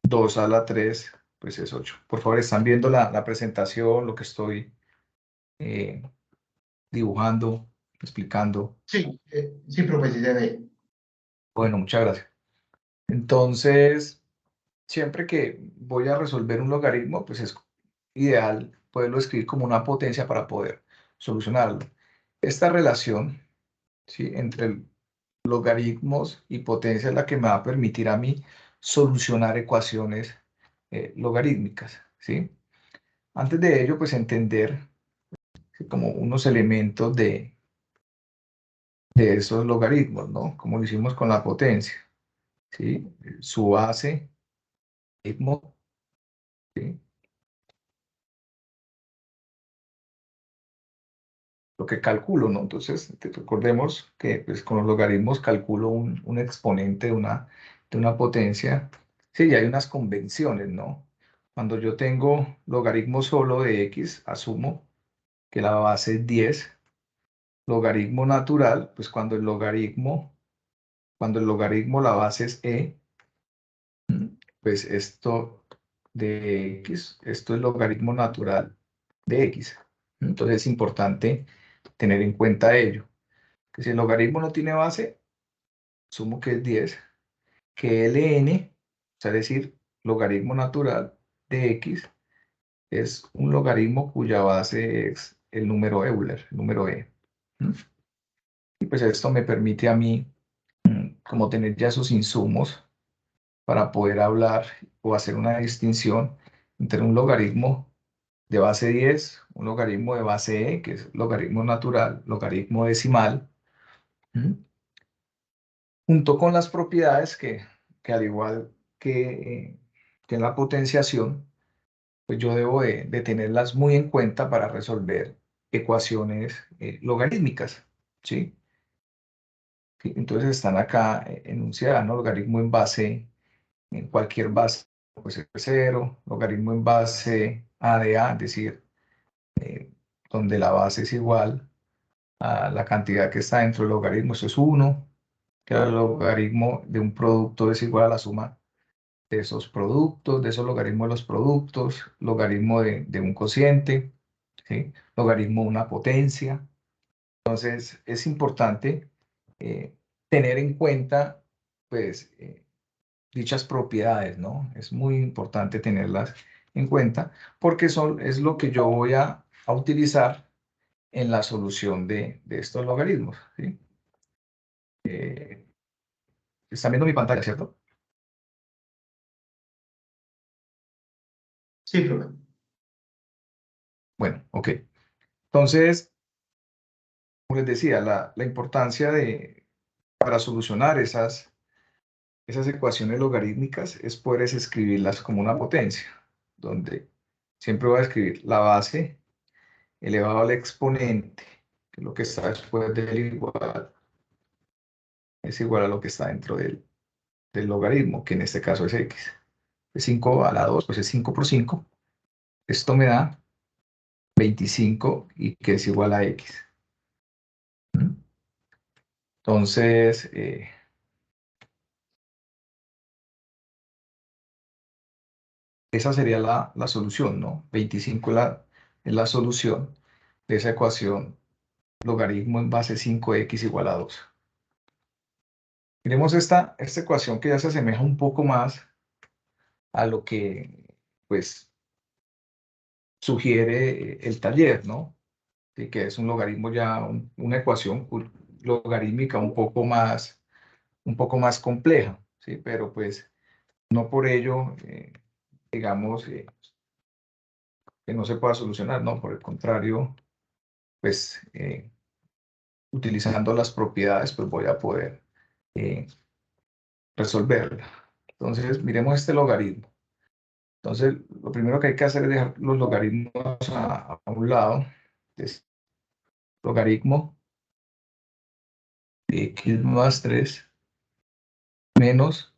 2 a la 3, pues es 8. Por favor, ¿están viendo la presentación, lo que estoy eh, dibujando, explicando? Sí, sí, profe, sí se ve. Bueno, muchas gracias. Entonces, siempre que voy a resolver un logaritmo, pues es ideal poderlo escribir como una potencia para poder solucionarlo. Esta relación, ¿sí? Entre logaritmos y potencia es la que me va a permitir a mí solucionar ecuaciones logarítmicas, ¿sí? Antes de ello, pues entender como unos elementos de esos logaritmos, ¿no? Como lo hicimos con la potencia, ¿sí? Su base, logaritmo, ¿sí? Lo que calculo, ¿no? Entonces, recordemos que pues, con los logaritmos calculo un exponente de una potencia. Sí, y hay unas convenciones, ¿no? Cuando yo tengo logaritmo solo de x, asumo que la base es 10. Logaritmo natural, pues cuando el logaritmo la base es e, pues esto de x, esto es logaritmo natural de x. Entonces es importante tener en cuenta ello. Que si el logaritmo no tiene base, asumo que es 10, que ln, o sea, es decir, logaritmo natural de x, es un logaritmo cuya base es el número Euler, el número e. Y pues esto me permite a mí como tener ya esos insumos para poder hablar o hacer una distinción entre un logaritmo de base 10, un logaritmo de base e, que es logaritmo natural, logaritmo decimal, junto con las propiedades que al igual que en la potenciación, pues yo debo de tenerlas muy en cuenta para resolver ecuaciones logarítmicas, ¿sí? Entonces están acá enunciadas, ¿no? Logaritmo en base, en cualquier base, pues es 0, logaritmo en base a de a, es decir, donde la base es igual a la cantidad que está dentro del logaritmo, eso es 1, que el logaritmo de un producto es igual a la suma de esos productos, de esos logaritmos de los productos, logaritmo de un cociente, ¿sí? Logaritmo de una potencia. Entonces, es importante tener en cuenta, pues, dichas propiedades, ¿no? Es muy importante tenerlas en cuenta porque es lo que yo voy a utilizar en la solución de estos logaritmos, ¿sí? Están viendo mi pantalla, ¿cierto? Sí, profe. Bueno, ok. Entonces, como les decía, la importancia para solucionar esas ecuaciones logarítmicas es poder escribirlas como una potencia, donde siempre voy a escribir la base elevado al exponente, que es lo que está después del igual, es igual a lo que está dentro del logaritmo, que en este caso es x. De 5 a la 2, pues es 5 por 5. Esto me da 25 y que es igual a x. Entonces, esa sería la solución, ¿no? 25 es la solución de esa ecuación, logaritmo en base 5x igual a 2. Miremos esta ecuación que ya se asemeja un poco más a lo que, pues, sugiere el taller, ¿no? Sí, que es un logaritmo ya, una ecuación logarítmica un poco más compleja, ¿sí? Pero pues no por ello, digamos, que no se pueda solucionar, ¿no? Por el contrario, pues utilizando las propiedades, pues voy a poder eh, resolverla. Entonces, miremos este logaritmo. Entonces, lo primero que hay que hacer es dejar los logaritmos a un lado. Es logaritmo de x más 3 menos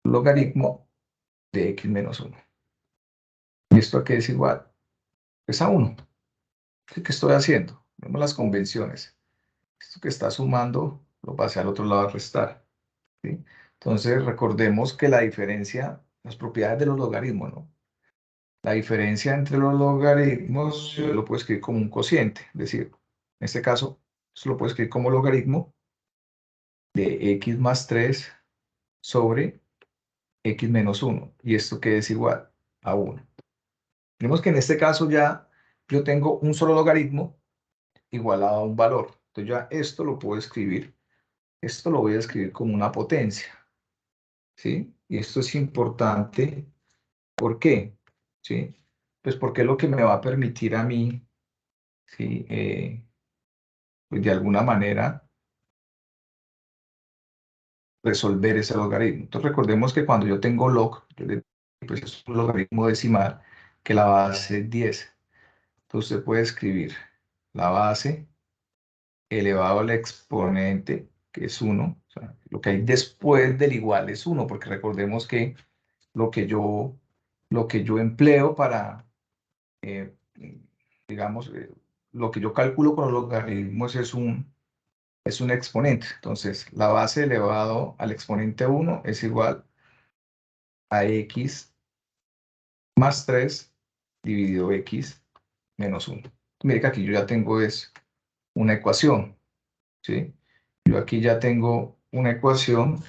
logaritmo de x menos 1. ¿Y esto a qué es igual? Es a 1. ¿Qué estoy haciendo? Vemos las convenciones. Esto que está sumando lo pasé al otro lado a restar, ¿sí? Entonces, recordemos que la diferencia, las propiedades de los logaritmos, ¿no? La diferencia entre los logaritmos, yo lo puedo escribir como un cociente. Es decir, en este caso, esto lo puedo escribir como logaritmo de x más 3 sobre x menos 1. ¿Y esto que es igual? A 1. Tenemos que en este caso ya yo tengo un solo logaritmo igualado a un valor. Entonces ya esto lo puedo escribir, esto lo voy a escribir como una potencia, ¿sí? Y esto es importante, ¿por qué? ¿Sí? Pues porque es lo que me va a permitir a mí, ¿sí? Pues de alguna manera resolver ese logaritmo. Entonces recordemos que cuando yo tengo log, pues es un logaritmo decimal, que la base es 10. Entonces usted puede escribir la base elevado al exponente, que es 1. O sea, lo que hay después del igual es 1, porque recordemos que lo que yo, lo que yo empleo para, eh, digamos, lo que yo calculo con los logaritmos es un exponente. Entonces, la base elevado al exponente 1 es igual a x más 3 dividido x menos 1. Mire que aquí yo ya tengo es una ecuación, ¿sí? Yo aquí ya tengo una ecuación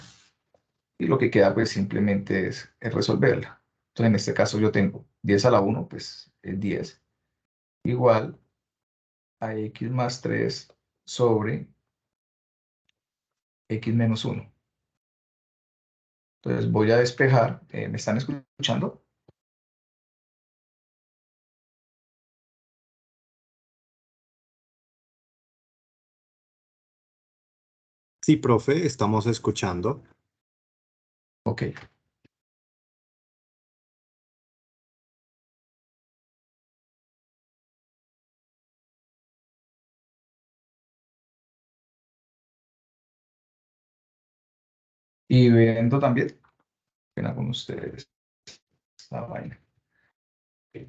y lo que queda pues simplemente es resolverla. Entonces en este caso yo tengo 10 a la 1, pues es 10, igual a x más 3 sobre x menos 1. Entonces voy a despejar, ¿me están escuchando? Sí, profe, estamos escuchando. Ok. Y viendo también, pena con ustedes, esta vaina. Ok.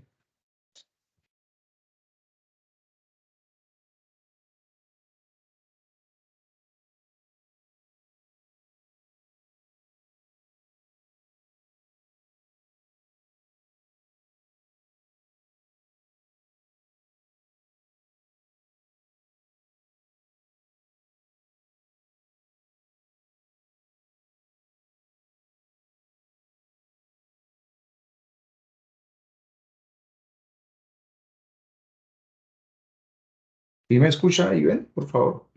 ¿Y me escucha, Iben, por favor?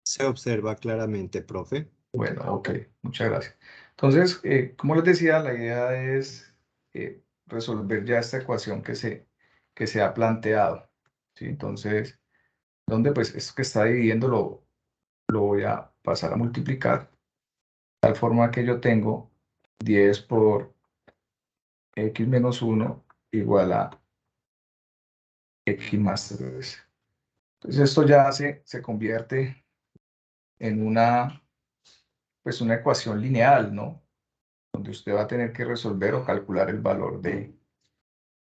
Se observa claramente, profe. Bueno, ok, muchas gracias. Entonces, como les decía, la idea es resolver ya esta ecuación que se ha planteado, ¿sí? Entonces, donde pues esto que está dividiendo lo voy a pasar a multiplicar, de tal forma que yo tengo 10 por x menos 1 igual a x más 3. Entonces, esto ya se convierte en pues una ecuación lineal, ¿no? Donde usted va a tener que resolver o calcular el valor de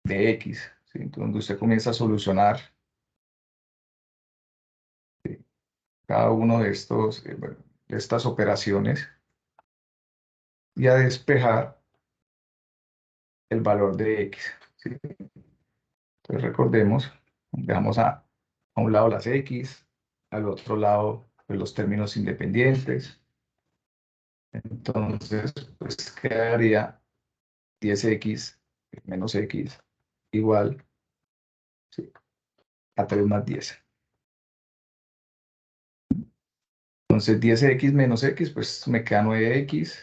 x, ¿sí? Entonces, donde usted comienza a solucionar, ¿sí? cada uno de estos, bueno, de estas operaciones y a despejar el valor de x, ¿sí? Entonces recordemos, dejamos a un lado las x, al otro lado pues, los términos independientes. Entonces, pues quedaría 10x menos x igual, ¿sí?, a 3 más 10. Entonces 10x menos x, pues me queda 9x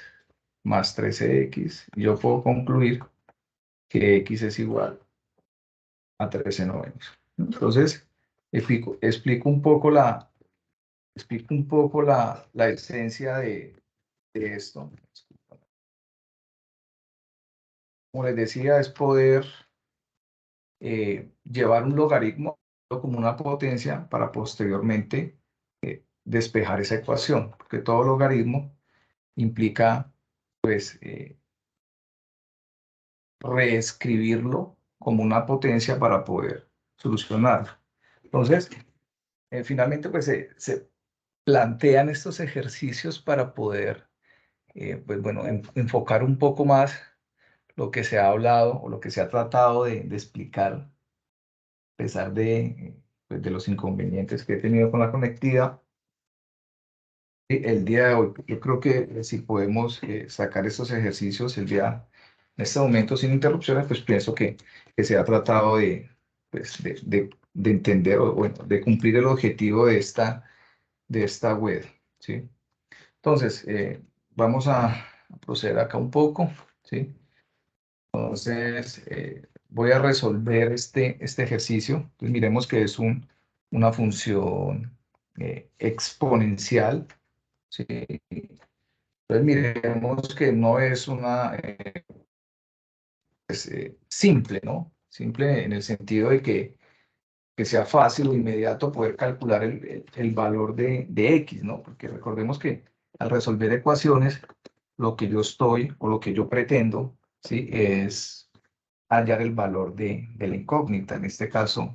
más 13x. Y yo puedo concluir que x es igual a 13 novenos. Entonces, explico un poco la esencia de esto. Como les decía, es poder llevar un logaritmo como una potencia para posteriormente despejar esa ecuación, porque todo logaritmo implica, pues, reescribirlo como una potencia para poder solucionarlo. Entonces, finalmente, pues, se plantean estos ejercicios para poder, pues, bueno, enfocar un poco más lo que se ha hablado o lo que se ha tratado de explicar, a pesar pues, de los inconvenientes que he tenido con la conectividad. El día de hoy, yo creo que si podemos sacar estos ejercicios en este momento sin interrupciones, pues pienso que se ha tratado pues, de entender o bueno, de cumplir el objetivo de esta web, ¿sí? Entonces, vamos a proceder acá un poco, ¿sí? Entonces, voy a resolver este ejercicio. Entonces, miremos que es una función exponencial, ¿sí? Entonces miremos que no es una simple, ¿no? Simple en el sentido de que sea fácil o inmediato poder calcular el valor de x, ¿no? Porque recordemos que al resolver ecuaciones, lo que yo estoy o lo que yo pretendo, ¿sí?, es hallar el valor de la incógnita, en este caso,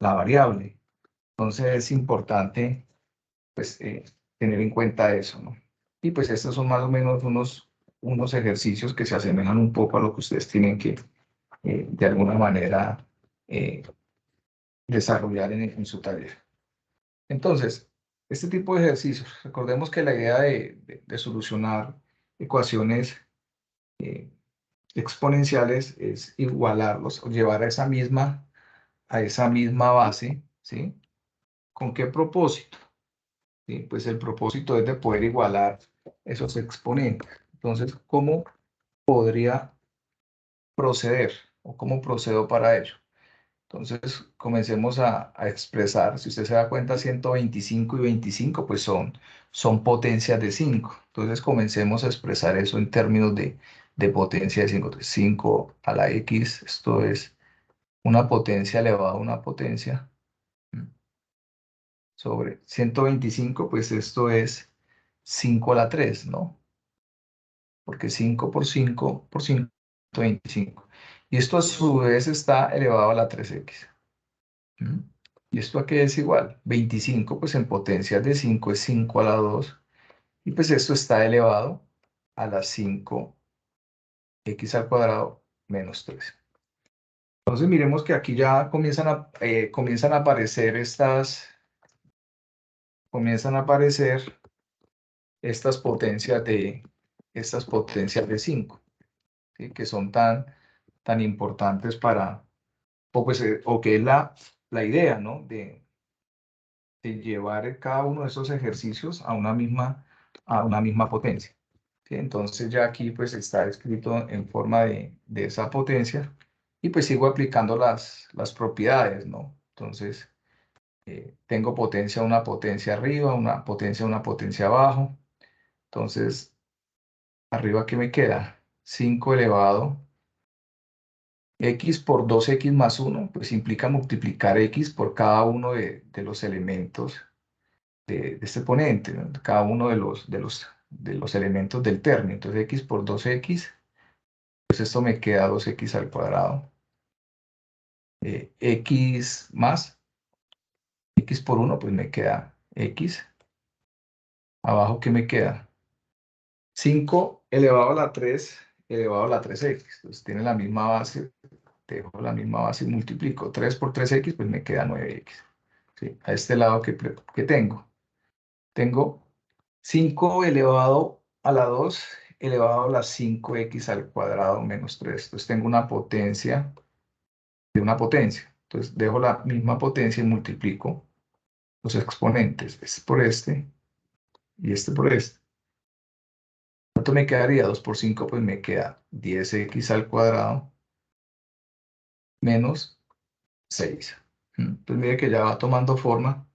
la variable. Entonces es importante, pues, tener en cuenta eso, ¿no? Y pues estos son más o menos unos ejercicios que se asemejan un poco a lo que ustedes tienen que, de alguna manera, desarrollar en su taller. Entonces, este tipo de ejercicios, recordemos que la idea de solucionar ecuaciones exponenciales es igualarlos o llevar a esa misma base, ¿sí? ¿Con qué propósito? ¿Sí? Pues el propósito es de poder igualar esos exponentes. Entonces, ¿cómo podría proceder o cómo procedo para ello? Entonces, comencemos a expresar. Si usted se da cuenta, 125 y 25 pues son potencias de 5. Entonces, comencemos a expresar eso en términos de potencia de 5. Entonces, 5 a la x, esto es una potencia elevada a una potencia, sobre 125, pues esto es 5 a la 3, ¿no? Porque 5 por 5 por 5, 125. Y esto a su vez está elevado a la 3x. ¿Mm? ¿Y esto a qué es igual? 25, pues en potencias de 5 es 5 a la 2. Y pues esto está elevado a la 5x al cuadrado menos 3. Entonces miremos que aquí ya comienzan a aparecer estas potencias de 5, ¿sí?, que son tan importantes o que es la idea, ¿no?, de llevar cada uno de esos ejercicios a una misma potencia, ¿sí? Entonces ya aquí pues está escrito en forma de esa potencia y pues sigo aplicando las propiedades, ¿no? Entonces tengo una potencia arriba, una potencia abajo. Entonces, arriba, ¿qué me queda? 5 elevado x por 2x más 1, pues implica multiplicar x por cada uno de los elementos de este exponente, ¿no? Cada uno de los elementos del término. Entonces, x por 2x, pues esto me queda 2x al cuadrado. X más x por 1, pues me queda x. Abajo, ¿qué me queda? 5 elevado a la 3 elevado a la 3x. Entonces tiene la misma base, dejo la misma base y multiplico. 3 por 3x, pues me queda 9x. ¿Sí? A este lado que tengo. Tengo 5 elevado a la 2 elevado a la 5x al cuadrado menos 3. Entonces tengo una potencia de una potencia. Entonces dejo la misma potencia y multiplico los exponentes. Este por este y este por este. ¿Cuánto me quedaría? 2 por 5, pues me queda 10x al cuadrado menos 6. Pues mire que ya va tomando forma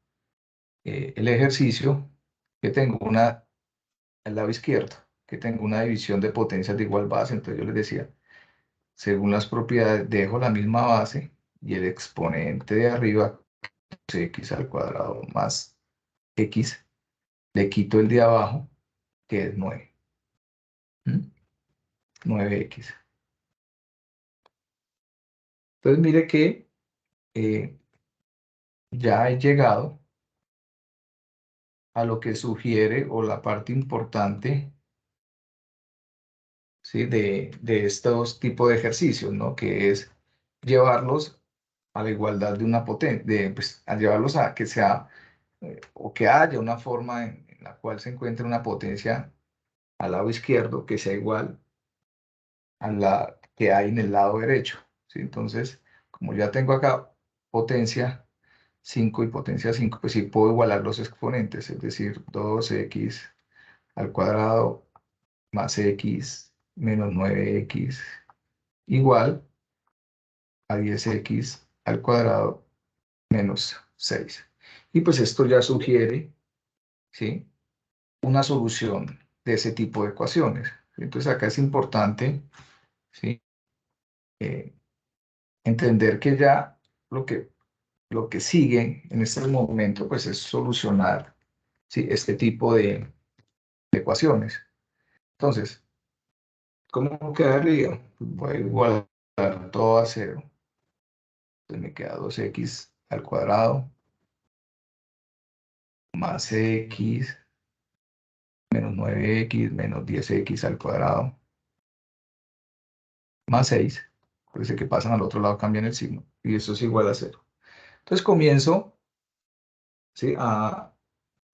el ejercicio, que tengo al lado izquierdo, que tengo una división de potencias de igual base. Entonces yo les decía, según las propiedades, dejo la misma base y el exponente de arriba, x al cuadrado más x, le quito el de abajo, que es 9. 9x. Entonces mire que ya he llegado a lo que sugiere o la parte importante, ¿sí? de estos tipos de ejercicios, ¿no? Que es llevarlos a la igualdad de una potencia, pues, a llevarlos a que sea, o que haya una forma en la cual se encuentre una potencia al lado izquierdo que sea igual a la que hay en el lado derecho, ¿sí? Entonces, como ya tengo acá potencia 5 y potencia 5, pues sí puedo igualar los exponentes, es decir, 2x al cuadrado más x menos 9x igual a 10x al cuadrado menos 6. Y pues esto ya sugiere, ¿sí? Una solución de ese tipo de ecuaciones. Entonces acá es importante, ¿sí? Eh, entender que ya lo que sigue en este momento pues es solucionar, ¿sí? Este tipo de ecuaciones. Entonces, ¿cómo quedaría? Voy a igualar todo a 0. Entonces me queda 2x al cuadrado más x menos 9x menos 10x al cuadrado más 6. Parece que pasan al otro lado, cambian el signo. Y eso es igual a 0. Entonces comienzo, ¿sí? A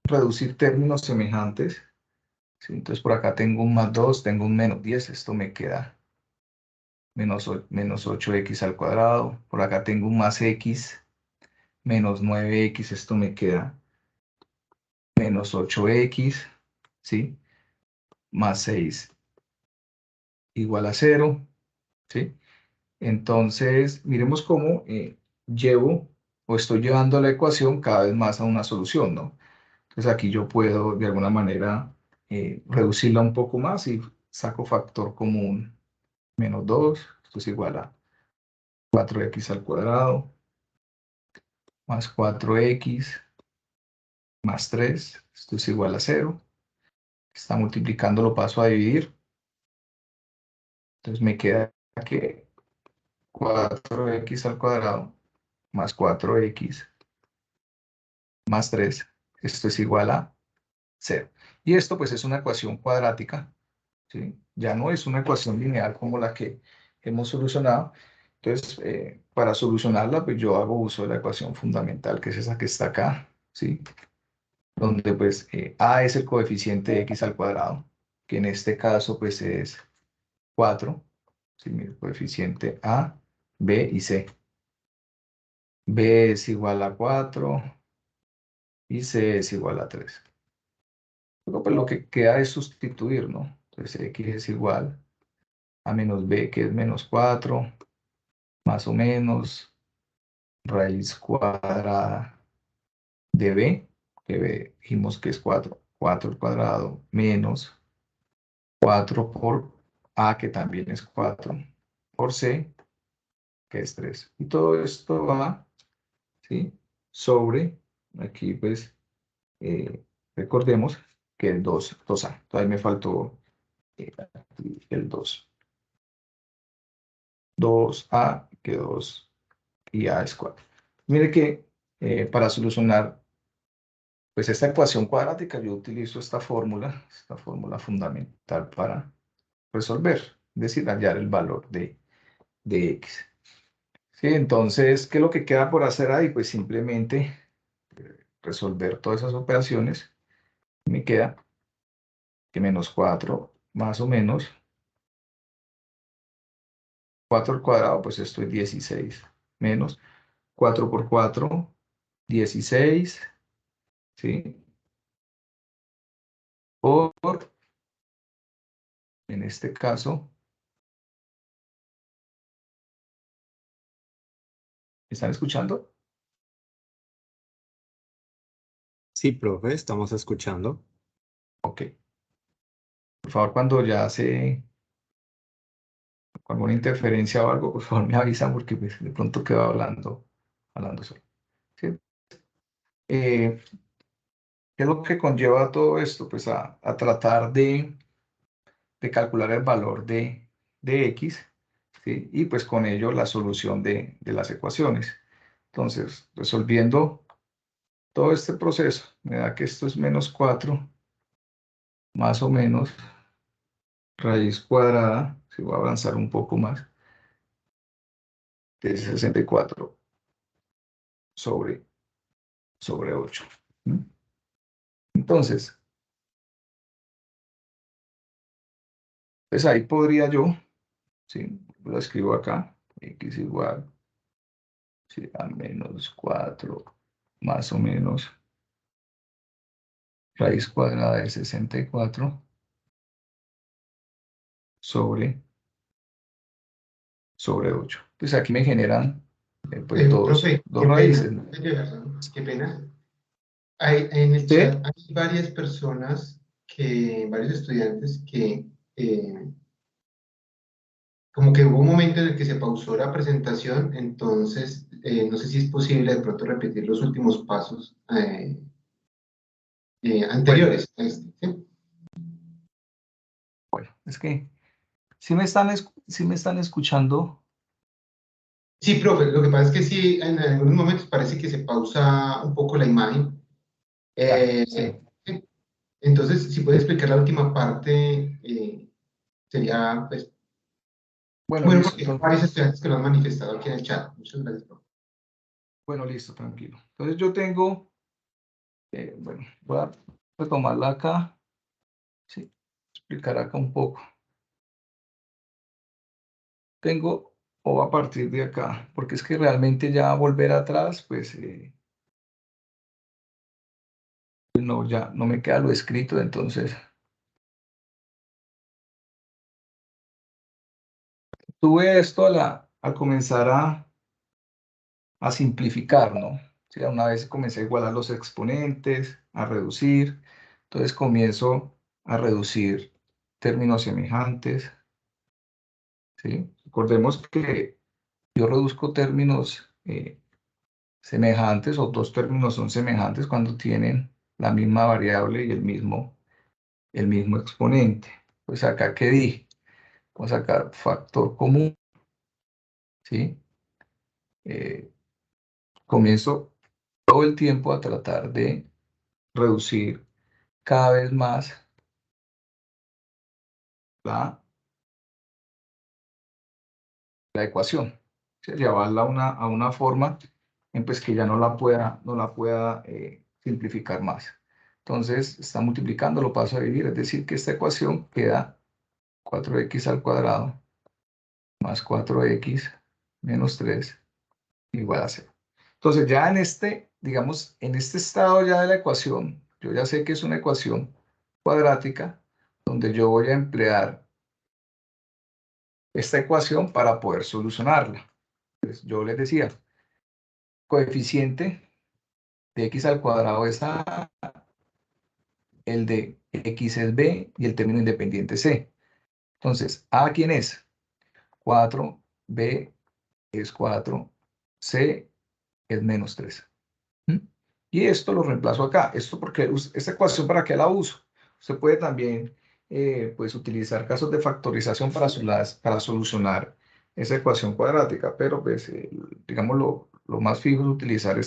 reducir términos semejantes. ¿Sí? Entonces por acá tengo un más 2, tengo un menos 10. Esto me queda menos 8x al cuadrado. Por acá tengo un más x menos 9x. Esto me queda menos 8x, ¿sí? Más 6 igual a 0, ¿sí? Entonces, miremos cómo llevo o estoy llevando la ecuación cada vez más a una solución, ¿no? Entonces aquí yo puedo de alguna manera reducirla un poco más y saco factor común menos 2, esto es igual a 4x al cuadrado, más 4x, más 3, esto es igual a 0. Está multiplicando, lo paso a dividir. Entonces me queda que 4x al cuadrado más 4x más 3, esto es igual a 0. Y esto pues es una ecuación cuadrática, ¿sí? Ya no es una ecuación lineal como la que hemos solucionado. Entonces, para solucionarla, pues yo hago uso de la ecuación fundamental, que es esa que está acá, ¿sí? Donde pues a es el coeficiente de x al cuadrado, que en este caso pues es 4, ¿sí? Mi coeficiente a, b y c. B es igual a 4 y C es igual a 3. Luego, pues lo que queda es sustituir, ¿no? Entonces X es igual a menos B, que es menos 4, más o menos raíz cuadrada de B, que B dijimos que es 4, 4 al cuadrado, menos 4 por A, que también es 4, por C, que es 3. Y todo esto va, ¿sí? Sobre, aquí pues, recordemos que el 2A. Todavía me faltó el 2. 2A, que 2 y A es 4. Mire que para solucionar pues esta ecuación cuadrática, yo utilizo esta fórmula fundamental para resolver, es decir, hallar el valor de x. Sí, entonces, ¿qué es lo que queda por hacer ahí? Pues simplemente resolver todas esas operaciones. Me queda que menos 4 más o menos 4 al cuadrado, pues esto es 16, menos 4 por 4, 16, ¿sí? Por, en este caso, ¿me están escuchando? Sí, profe, estamos escuchando. Ok. Por favor, cuando ya se, con alguna interferencia o algo, por favor me avisan porque pues, de pronto quedo hablando solo. ¿Sí? ¿Qué es lo que conlleva todo esto? Pues a tratar de calcular el valor de x, ¿sí? Y pues con ello la solución de las ecuaciones. Entonces, resolviendo todo este proceso, me da que esto es menos 4, más o menos, raíz cuadrada, si voy a avanzar un poco más, de 64 sobre 8. ¿Mm? Entonces, pues ahí podría yo, ¿sí? Lo escribo acá, x igual, ¿sí? A menos 4, más o menos, raíz cuadrada de 64 sobre 8. Pues aquí me generan pues Profe, dos qué pena, raíces, ¿no? Jefferson, qué pena. En el ¿Sí? chat hay varias personas varios estudiantes que como que hubo un momento en el que se pausó la presentación, entonces no sé si es posible de pronto repetir los últimos pasos Bueno, anteriores a este, ¿sí? es que si me están escuchando. Sí, profe, lo que pasa es que sí, en algunos momentos parece que se pausa un poco la imagen. Ya, Eh, sí. sí. Entonces, si puede explicar la última parte, sería pues, Bueno, bueno, listo. porque hay varios estudiantes que lo han manifestado aquí en el chat. Muchas gracias, profe. Bueno, listo, tranquilo. Entonces yo tengo, bueno, voy a retomarla acá, sí, explicar acá un poco. Tengo, o a partir de acá, porque es que realmente ya volver atrás, pues no, ya no me queda lo escrito, entonces tuve esto al comenzar a simplificar, ¿no? O sea, una vez comencé a igualar los exponentes, a reducir, entonces comienzo a reducir términos semejantes, ¿sí? Recordemos que yo reduzco términos semejantes o dos términos son semejantes cuando tienen la misma variable y el mismo exponente. Pues acá, ¿qué dije? Vamos a sacar factor común, ¿sí? Eh, Comienzo todo el tiempo a tratar de reducir cada vez más la, la ecuación, ¿sí? Llevarla a una forma en pues que ya no la pueda simplificar más. Entonces, está multiplicando, lo paso a dividir, es decir, que esta ecuación queda 4x al cuadrado más 4x menos 3 igual a 0. Entonces, ya en este, digamos, en este estado ya de la ecuación, yo ya sé que es una ecuación cuadrática donde yo voy a emplear esta ecuación para poder solucionarla. Entonces, yo les decía, coeficiente de x al cuadrado es a, el de x es b y el término independiente c. Entonces, a, ¿quién es? 4, b es 4, c es menos 3. ¿Mm? Y esto lo reemplazo acá. Esto porque esta ecuación, ¿para qué la uso? Usted puede también pues, utilizar casos de factorización para solucionar esa ecuación cuadrática, pero pues, digamos lo más fijo es utilizar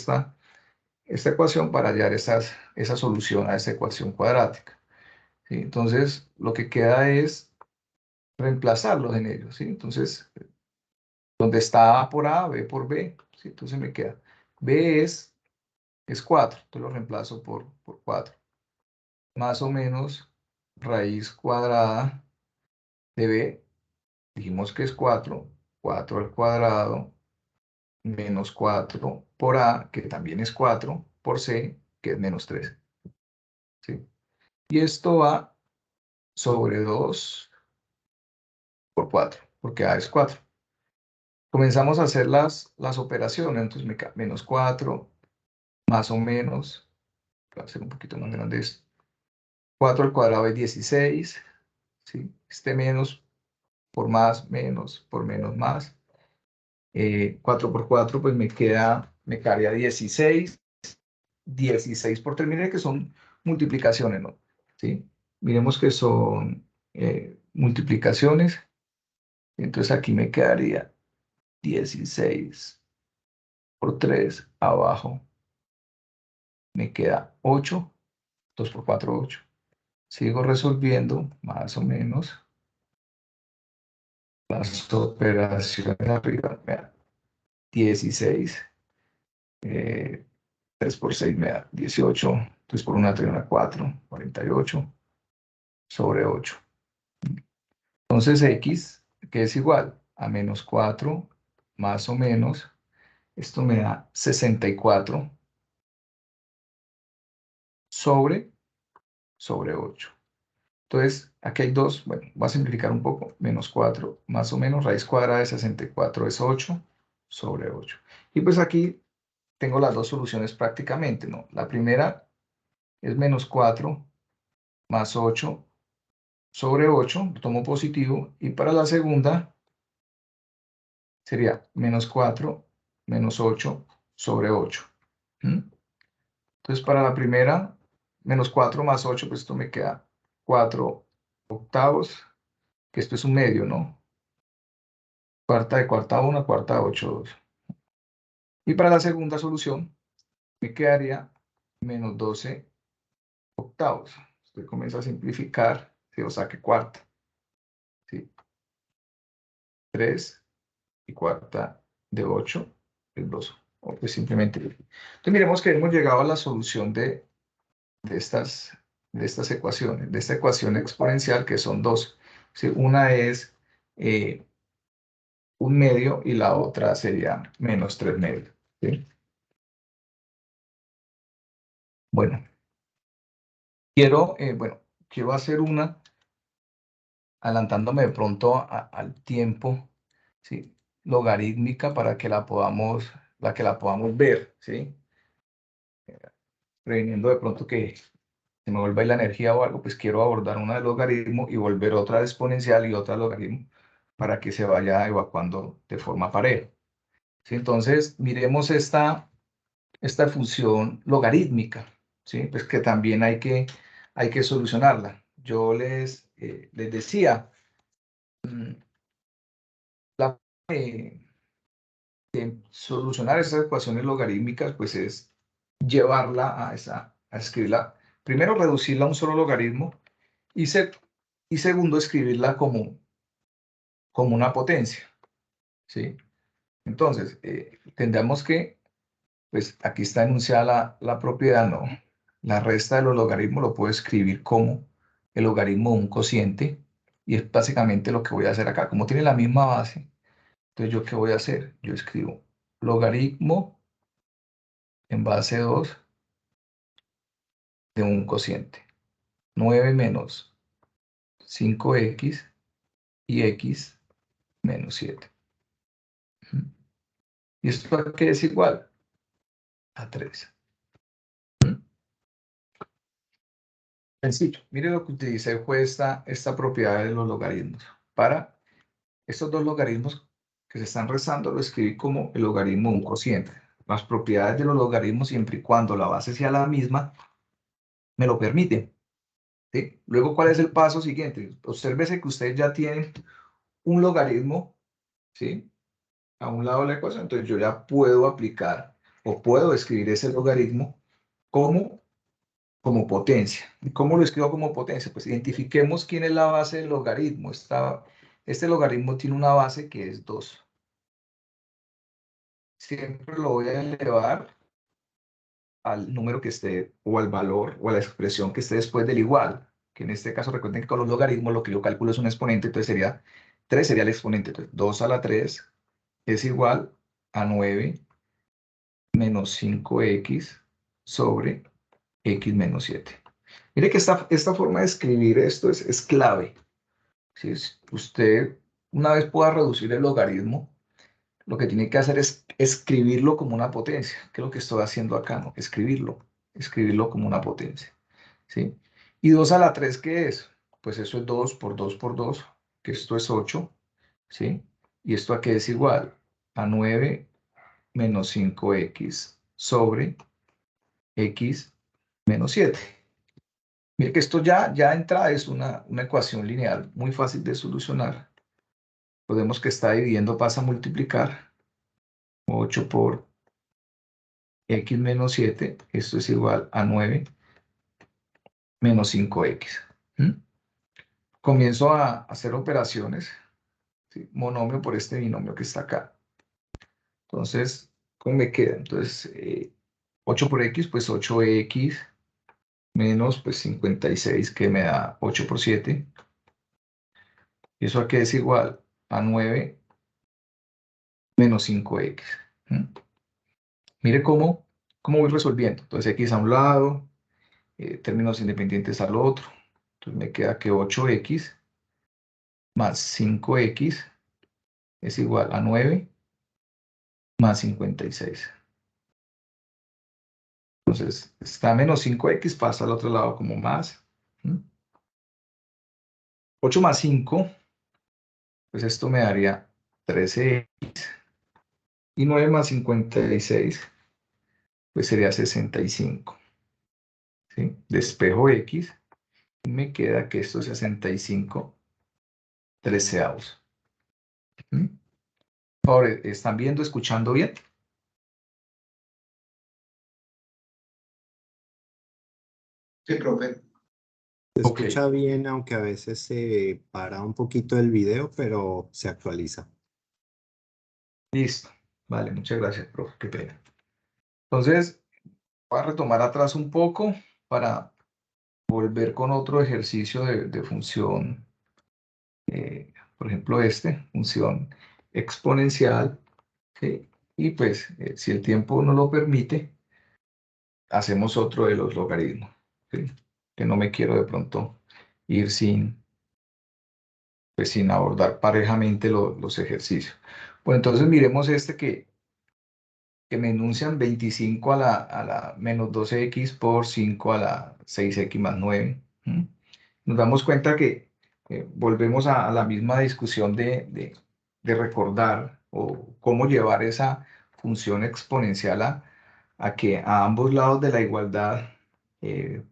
esta ecuación para hallar esa solución a esta ecuación cuadrática, ¿sí? Entonces, lo que queda es reemplazarlos en ellos, ¿sí? Entonces, donde está A por A, B por B, ¿sí? Entonces me queda B es 4, entonces lo reemplazo por 4. Más o menos raíz cuadrada de B, dijimos que es 4, 4 al cuadrado, menos 4 por A, que también es 4, por C, que es menos 3, ¿sí? Y esto va sobre 2 por 4, porque A es 4. Comenzamos a hacer las operaciones, entonces me queda menos 4, más o menos, voy a hacer un poquito más grande esto, 4 al cuadrado es 16, ¿sí? Este menos por más, menos, por menos, más. 4 por 4, pues me quedaría 16. 16 por 3, miren que son multiplicaciones, ¿no? ¿Sí? Miremos que son multiplicaciones. Entonces aquí me quedaría 16 por 3 abajo. Me queda 8. 2 por 4, 8. Sigo resolviendo más o menos las operaciones arriba. Me da 16. 3 por 6 me da 18. 3 por 1, 3, 1, 4. 48 sobre 8. Entonces X, que es igual a menos 4, más o menos, esto me da 64 sobre 8. Entonces, aquí hay dos, bueno, voy a simplificar un poco, menos 4, más o menos, raíz cuadrada de 64 es 8 sobre 8. Y pues aquí tengo las dos soluciones prácticamente, ¿no? La primera es menos 4 más 8 sobre 8, lo tomo positivo, y para la segunda sería menos 4 menos 8 sobre 8. Entonces, para la primera, menos 4 más 8, pues esto me queda 4 octavos, que esto es un medio, ¿no? Cuarta de cuarta 1, cuarta 8, 2. Y para la segunda solución, me quedaría menos 12 octavos. Usted comienza a simplificar, ¿sí? O sea que cuarta, ¿sí? 3 y cuarta de 8 es 2. O pues simplemente. Entonces, miremos que hemos llegado a la solución de estas ecuaciones, de esta ecuación exponencial, que son dos. ¿Sí? Una es un medio y la otra sería menos 3 medios. ¿Sí? Bueno, quiero hacer una, adelantándome de pronto al tiempo, ¿sí? Logarítmica para que la podamos ver, ¿sí? Previniendo de pronto que se me vuelva ahí la energía o algo, pues quiero abordar una de logaritmo y volver otra de exponencial y otra de logaritmo para que se vaya evacuando de forma pareja. ¿Sí? Entonces, miremos esta función logarítmica, ¿sí? Pues que también hay que solucionarla. Yo les decía, la de solucionar esas ecuaciones logarítmicas, pues es llevarla a escribirla, primero reducirla a un solo logaritmo y segundo escribirla como una potencia, ¿sí? Entonces, tendríamos que, pues aquí está enunciada la propiedad, ¿no? La resta de los logaritmos lo puedo escribir como el logaritmo de un cociente, y es básicamente lo que voy a hacer acá. Como tiene la misma base, entonces ¿yo qué voy a hacer? Yo escribo logaritmo en base 2 de un cociente. 9 menos 5x y x menos 7. ¿Y esto a qué es igual? A 3. Sencillo. Mire, lo que utilicé fue esta propiedad de los logaritmos. Para estos dos logaritmos que se están restando, lo escribí como el logaritmo de un cociente. Las propiedades de los logaritmos, siempre y cuando la base sea la misma, me lo permiten. ¿Sí? Luego, ¿cuál es el paso siguiente? Obsérvese que ustedes ya tienen un logaritmo, ¿sí? A un lado de la ecuación, entonces yo ya puedo aplicar o puedo escribir ese logaritmo como potencia. ¿Y cómo lo escribo como potencia? Pues identifiquemos quién es la base del logaritmo. Este logaritmo tiene una base que es 2. Siempre lo voy a elevar al número que esté, o al valor, o a la expresión que esté después del igual, que en este caso recuerden que con los logaritmos lo que yo calculo es un exponente, entonces 3 sería el exponente. Entonces 2 a la 3 es igual a 9 menos 5x sobre x menos 7. Mire que esta forma de escribir esto es clave. Si usted una vez pueda reducir el logaritmo, lo que tiene que hacer es escribirlo como una potencia, que es lo que estoy haciendo acá, ¿no? Escribirlo como una potencia, ¿sí? Y 2 a la 3, ¿qué es? Pues eso es 2 por 2 por 2, que esto es 8, ¿sí? Y esto aquí es igual a 9 menos 5x sobre x menos 7. Mire que esto ya de entrada es una ecuación lineal muy fácil de solucionar. Podemos que está dividiendo, pasa a multiplicar. 8 por x menos 7, esto es igual a 9 menos 5x. Comienzo a hacer operaciones, ¿sí? Monomio por este binomio que está acá. Entonces, ¿cómo me queda? Entonces, 8 por x, pues 8x menos pues 56, que me da 8 por 7. Y eso aquí es igual a 9 menos 5x. Mire cómo voy resolviendo. Entonces, x a un lado, términos independientes al otro. Entonces, me queda que 8x más 5x es igual a 9 más 56. Entonces, está menos 5x, pasa al otro lado como más. 8 más 5, pues esto me daría 13x. Y 9 más 56, pues sería 65. ¿Sí? Despejo x y me queda que esto es 65 treceavos. Ahora, ¿están viendo, escuchando bien? Sí, profe. Se Ok, escucha bien, aunque a veces se para un poquito el video, pero se actualiza. listo. Vale, muchas gracias, profe, qué pena. Entonces, voy a retomar atrás un poco para volver con otro ejercicio de función, por ejemplo función exponencial, ¿sí? Y pues, si el tiempo no lo permite, hacemos otro de los logaritmos, ¿sí? Que no me quiero de pronto ir sin abordar parejamente los ejercicios. Bueno, entonces miremos este que me enuncian 25 a la menos 12x por 5 a la 6x más 9. Nos damos cuenta que volvemos a la misma discusión de recordar o cómo llevar esa función exponencial a que a ambos lados de la igualdad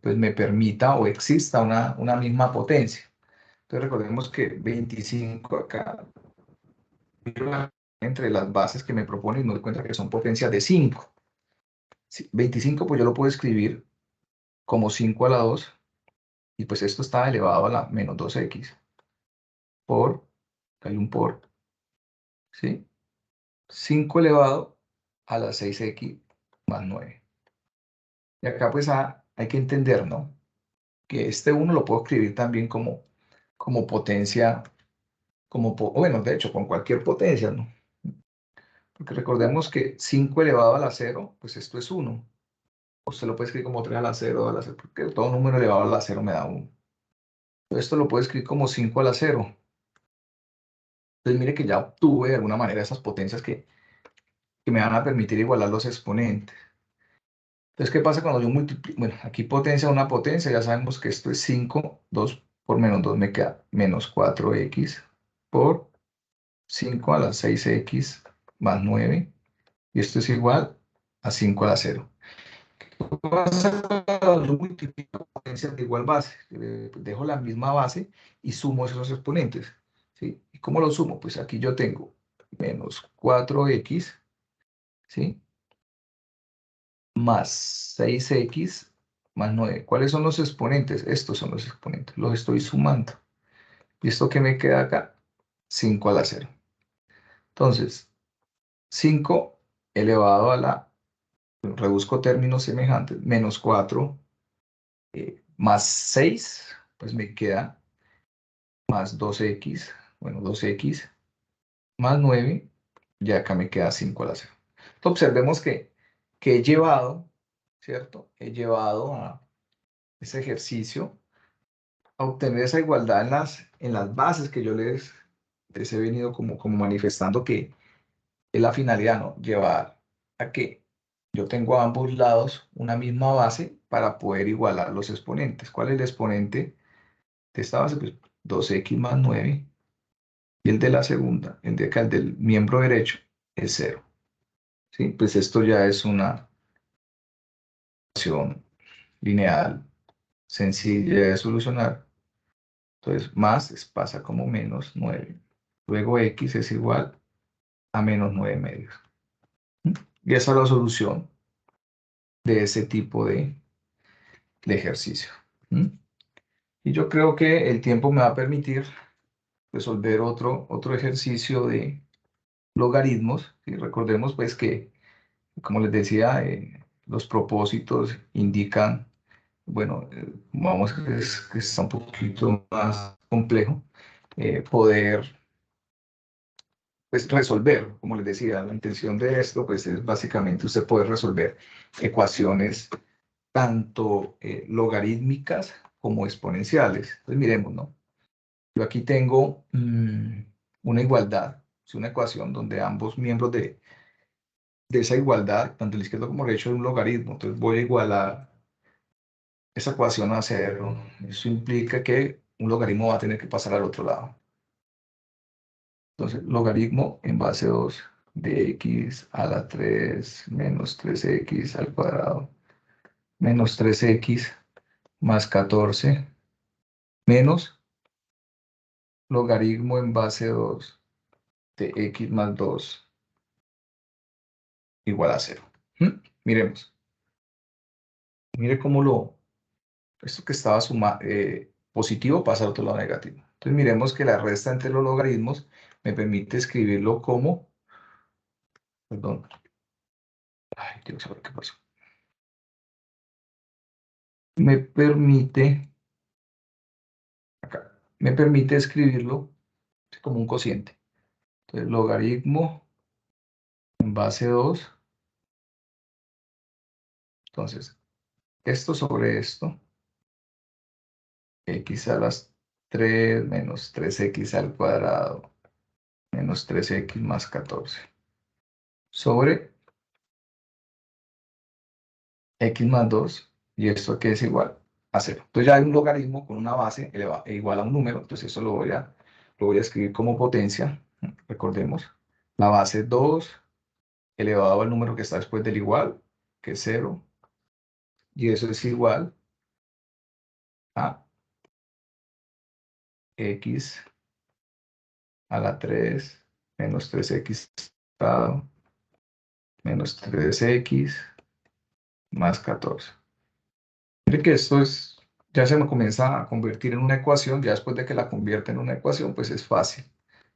pues me permita o exista una misma potencia. Entonces recordemos que 25 acá, entre las bases que me proponen, y me doy cuenta que son potencias de 5. 25 pues yo lo puedo escribir como 5 a la 2, y pues esto está elevado a la menos 2x por, hay un por, ¿sí? 5 elevado a la 6x más 9. Y acá pues hay que entender, ¿no? Que este 1 lo puedo escribir también como potencia, bueno, de hecho, con cualquier potencia, ¿no? Porque recordemos que 5 elevado a la 0, pues esto es 1. Usted lo puede escribir como 3 a la 0, a la 0, porque todo número elevado a la 0 me da 1. Esto lo puedo escribir como 5 a la 0. Entonces mire que ya obtuve de alguna manera esas potencias que me van a permitir igualar los exponentes. Entonces, ¿qué pasa cuando yo multiplico? Bueno, aquí potencia una potencia, ya sabemos que esto es 5, 2 por menos 2 me queda menos 4x por 5 a la 6x más 9, y esto es igual a 5 a la 0. ¿Qué pasa cuando yo multiplico potencias de igual base? Dejo la misma base y sumo esos exponentes, ¿sí? ¿Y cómo lo sumo? Pues aquí yo tengo menos 4x, ¿sí? más 6x más 9. ¿Cuáles son los exponentes? Estos son los exponentes. Los estoy sumando. ¿Y esto qué me queda acá? 5 a la 0. Entonces, 5 elevado a la, reduzco términos semejantes, menos 4 más 6, pues me queda más 2x, bueno, 2x más 9, y acá me queda 5 a la 0. Entonces, observemos que he llevado, ¿cierto? He llevado a ese ejercicio a obtener esa igualdad en las bases que yo les he venido como manifestando que es la finalidad, ¿no? Llevar a que yo tengo a ambos lados una misma base para poder igualar los exponentes. ¿Cuál es el exponente de esta base? Pues 2x más 9. Y el de la segunda, el de acá, el del miembro derecho, es 0. ¿Sí? Pues esto ya es una ecuación lineal sencilla de solucionar. Entonces, pasa como menos 9. Luego x es igual a menos 9 medios. Y esa es la solución de ese tipo de ejercicio. Y yo creo que el tiempo me va a permitir resolver otro ejercicio de logaritmos. Y recordemos pues que, como les decía, los propósitos indican, bueno, vamos que está un poquito más complejo, poder pues resolver, como les decía, la intención de esto pues es básicamente usted poder resolver ecuaciones tanto logarítmicas como exponenciales. Entonces miremos, ¿no? Yo aquí tengo una igualdad, es una ecuación donde ambos miembros de esa igualdad, tanto el izquierdo como el derecho, es un logaritmo. Entonces voy a igualar esa ecuación a cero. Eso implica que un logaritmo va a tener que pasar al otro lado. Entonces, logaritmo en base 2 de x a la 3 menos 3x al cuadrado menos 3x más 14 menos logaritmo en base 2 de x más 2 igual a 0. Miremos. Mire cómo esto que estaba positivo pasa al otro lado negativo. Entonces miremos que la resta entre los logaritmos me permite escribirlo como, perdón, ay Dios, a ver qué pasó. Me permite, acá, me permite escribirlo como un cociente. Entonces logaritmo en base 2, entonces esto sobre esto, x a las 3 menos 3x al cuadrado menos 3x más 14 sobre x más 2, y esto que es igual a 0. Entonces ya hay un logaritmo con una base igual a un número, entonces eso lo voy a escribir como potencia. Recordemos, la base es 2 elevado al número que está después del igual, que es 0, y eso es igual a x a la 3 menos 3x cuadrado menos 3x más 14. Mire que esto ya se me comienza a convertir en una ecuación. Ya después de que la convierte en una ecuación, pues es fácil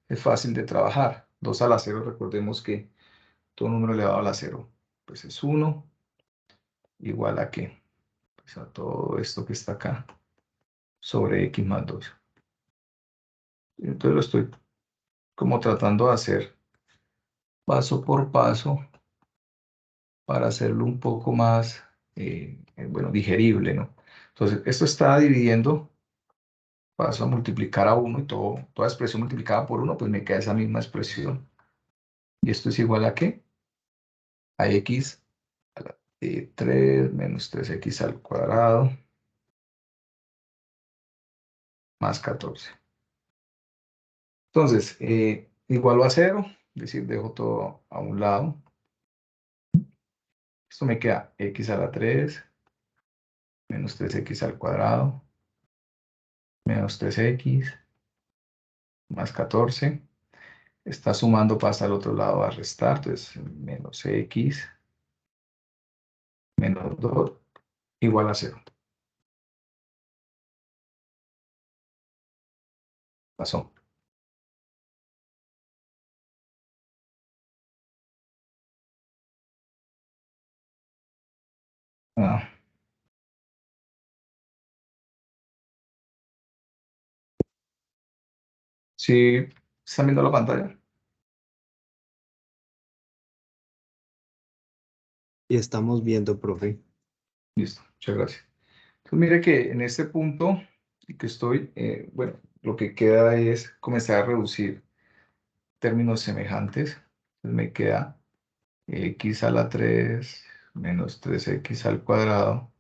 de trabajar. 2 a la 0, recordemos que todo número elevado a la 0 pues es 1, igual a qué, pues a todo esto que está acá sobre x más 2. Entonces lo estoy como tratando de hacer paso por paso para hacerlo un poco más, bueno, digerible, ¿no? Entonces, esto está dividiendo, paso a multiplicar a 1 y toda expresión multiplicada por 1, pues me queda esa misma expresión. ¿Y esto es igual a qué? A x a la 3 menos 3x al cuadrado más 14. Entonces, igualo a 0, es decir, dejo todo a un lado. Esto me queda x a la 3 menos 3x al cuadrado menos 3x más 14. Está sumando, pasa al otro lado a restar, entonces menos x menos 2 igual a 0. Pasó. Ah, ¿sí están viendo la pantalla? Y estamos viendo, profe. Listo, muchas gracias. Entonces, mire que en este punto que estoy, bueno, lo que queda es comenzar a reducir términos semejantes. Entonces me queda x a la 3 menos 3x al cuadrado.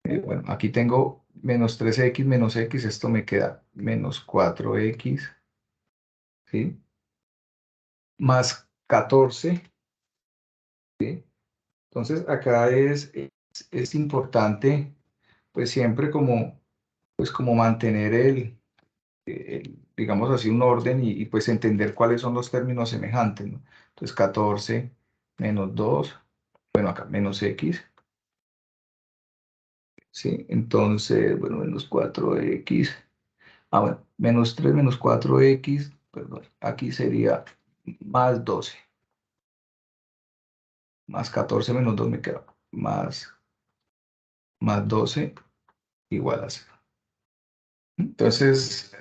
Bueno, aquí tengo menos 3x menos x, esto me queda menos 4x, ¿sí? Más 14, ¿sí? Entonces acá es importante, pues siempre como, pues como mantener digamos así, un orden y, pues entender cuáles son los términos semejantes, ¿no? Entonces 14 menos 2, bueno, acá menos x, ¿sí? Entonces, bueno, menos 4x, bueno, menos 3 menos 4x, perdón, aquí sería más 12, más 14 menos 2 me queda más 12 igual a 0. Entonces,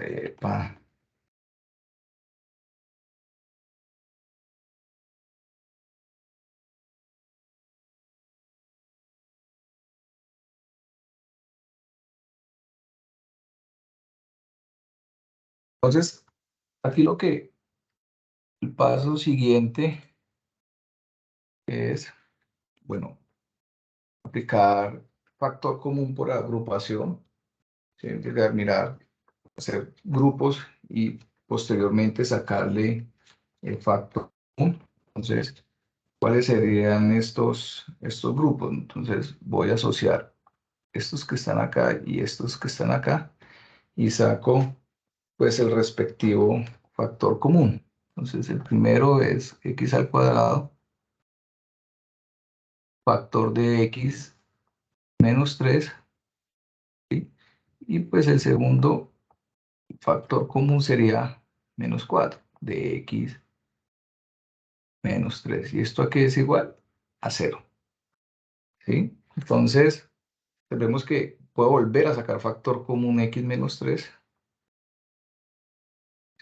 entonces, aquí el paso siguiente es, bueno, aplicar factor común por agrupación, ¿sí? Mirar, hacer grupos y posteriormente sacarle el factor común. Entonces, ¿cuáles serían estos grupos? Entonces, voy a asociar estos que están acá y estos que están acá y saco pues el respectivo factor común. Entonces, el primero es x al cuadrado, factor de x menos 3, ¿sí? Y pues el segundo factor común sería menos 4 de x menos 3. ¿Y esto aquí es igual? A 0, ¿sí? Entonces, vemos que puedo volver a sacar factor común x menos 3,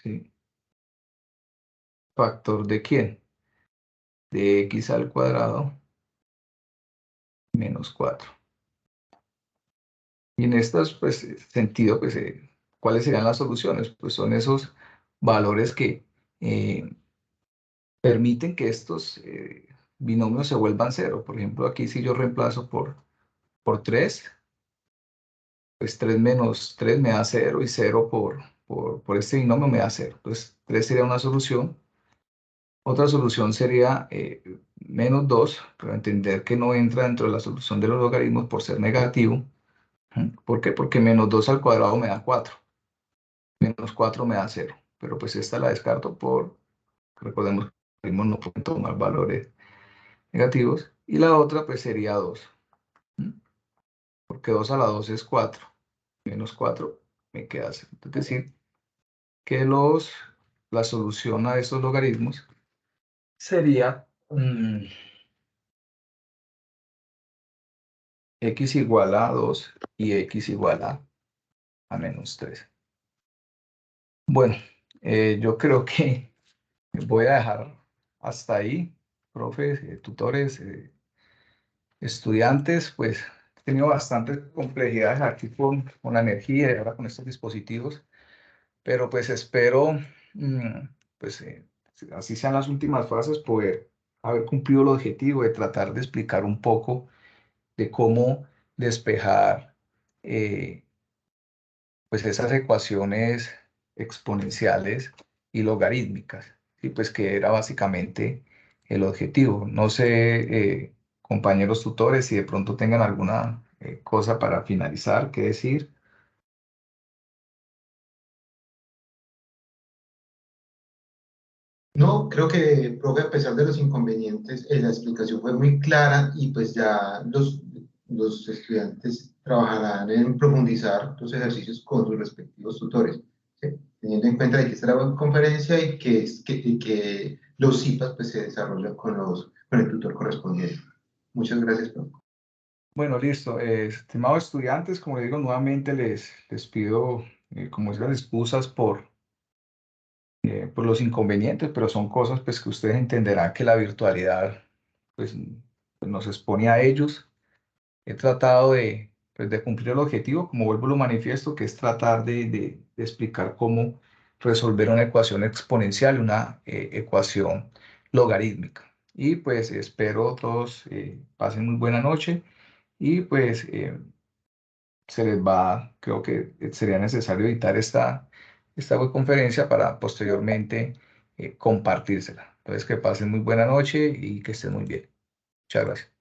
¿sí? ¿Factor de quién? De x al cuadrado menos 4. Y en estos pues, sentido, pues, ¿cuáles serían las soluciones? Pues son esos valores que eh, permiten que estos binomios se vuelvan cero. Por ejemplo, aquí si yo reemplazo por 3, pues 3 menos 3 me da 0 y 0 por este binomio me da 0. Entonces 3 sería una solución. Otra solución sería menos 2, pero entender que no entra dentro de la solución de los logaritmos por ser negativo. ¿Por qué? Porque menos 2 al cuadrado me da 4. Menos 4 me da 0. Pero pues esta la descarto recordemos que los logaritmos no pueden tomar valores negativos. Y la otra pues sería 2. Porque 2 a la 2 es 4. Menos 4 me queda 0. Es decir, que la solución a estos logaritmos sería x igual a 2 y x igual a menos 3. Bueno, yo creo que voy a dejar hasta ahí, profes, tutores, estudiantes, pues he tenido bastantes complejidades aquí con la energía y ahora con estos dispositivos, pero pues espero, pues así sean las últimas fases, poder haber cumplido el objetivo de tratar de explicar un poco de cómo despejar pues esas ecuaciones exponenciales y logarítmicas, ¿sí? Pues que era básicamente el objetivo. No sé, compañeros tutores, si de pronto tengan alguna cosa para finalizar, qué decir. No, creo que, profe, a pesar de los inconvenientes, la explicación fue muy clara y pues ya los estudiantes trabajarán en profundizar los ejercicios con sus respectivos tutores, ¿sí? Teniendo en cuenta de que esta es la conferencia y que los CIPAS pues, se desarrollan con el tutor correspondiente. Muchas gracias, profe. Bueno, listo. Estimados estudiantes, como les digo, nuevamente les pido, como esas excusas por los inconvenientes, pero son cosas pues, que ustedes entenderán que la virtualidad pues, nos expone a ellos. He tratado pues, de cumplir el objetivo, como vuelvo lo manifiesto, que es tratar de explicar cómo resolver una ecuación exponencial, una ecuación logarítmica. Y pues espero todos pasen muy buena noche y pues creo que sería necesario editar esta webconferencia para posteriormente compartírsela. Entonces que pasen muy buena noche y que estén muy bien. Muchas gracias.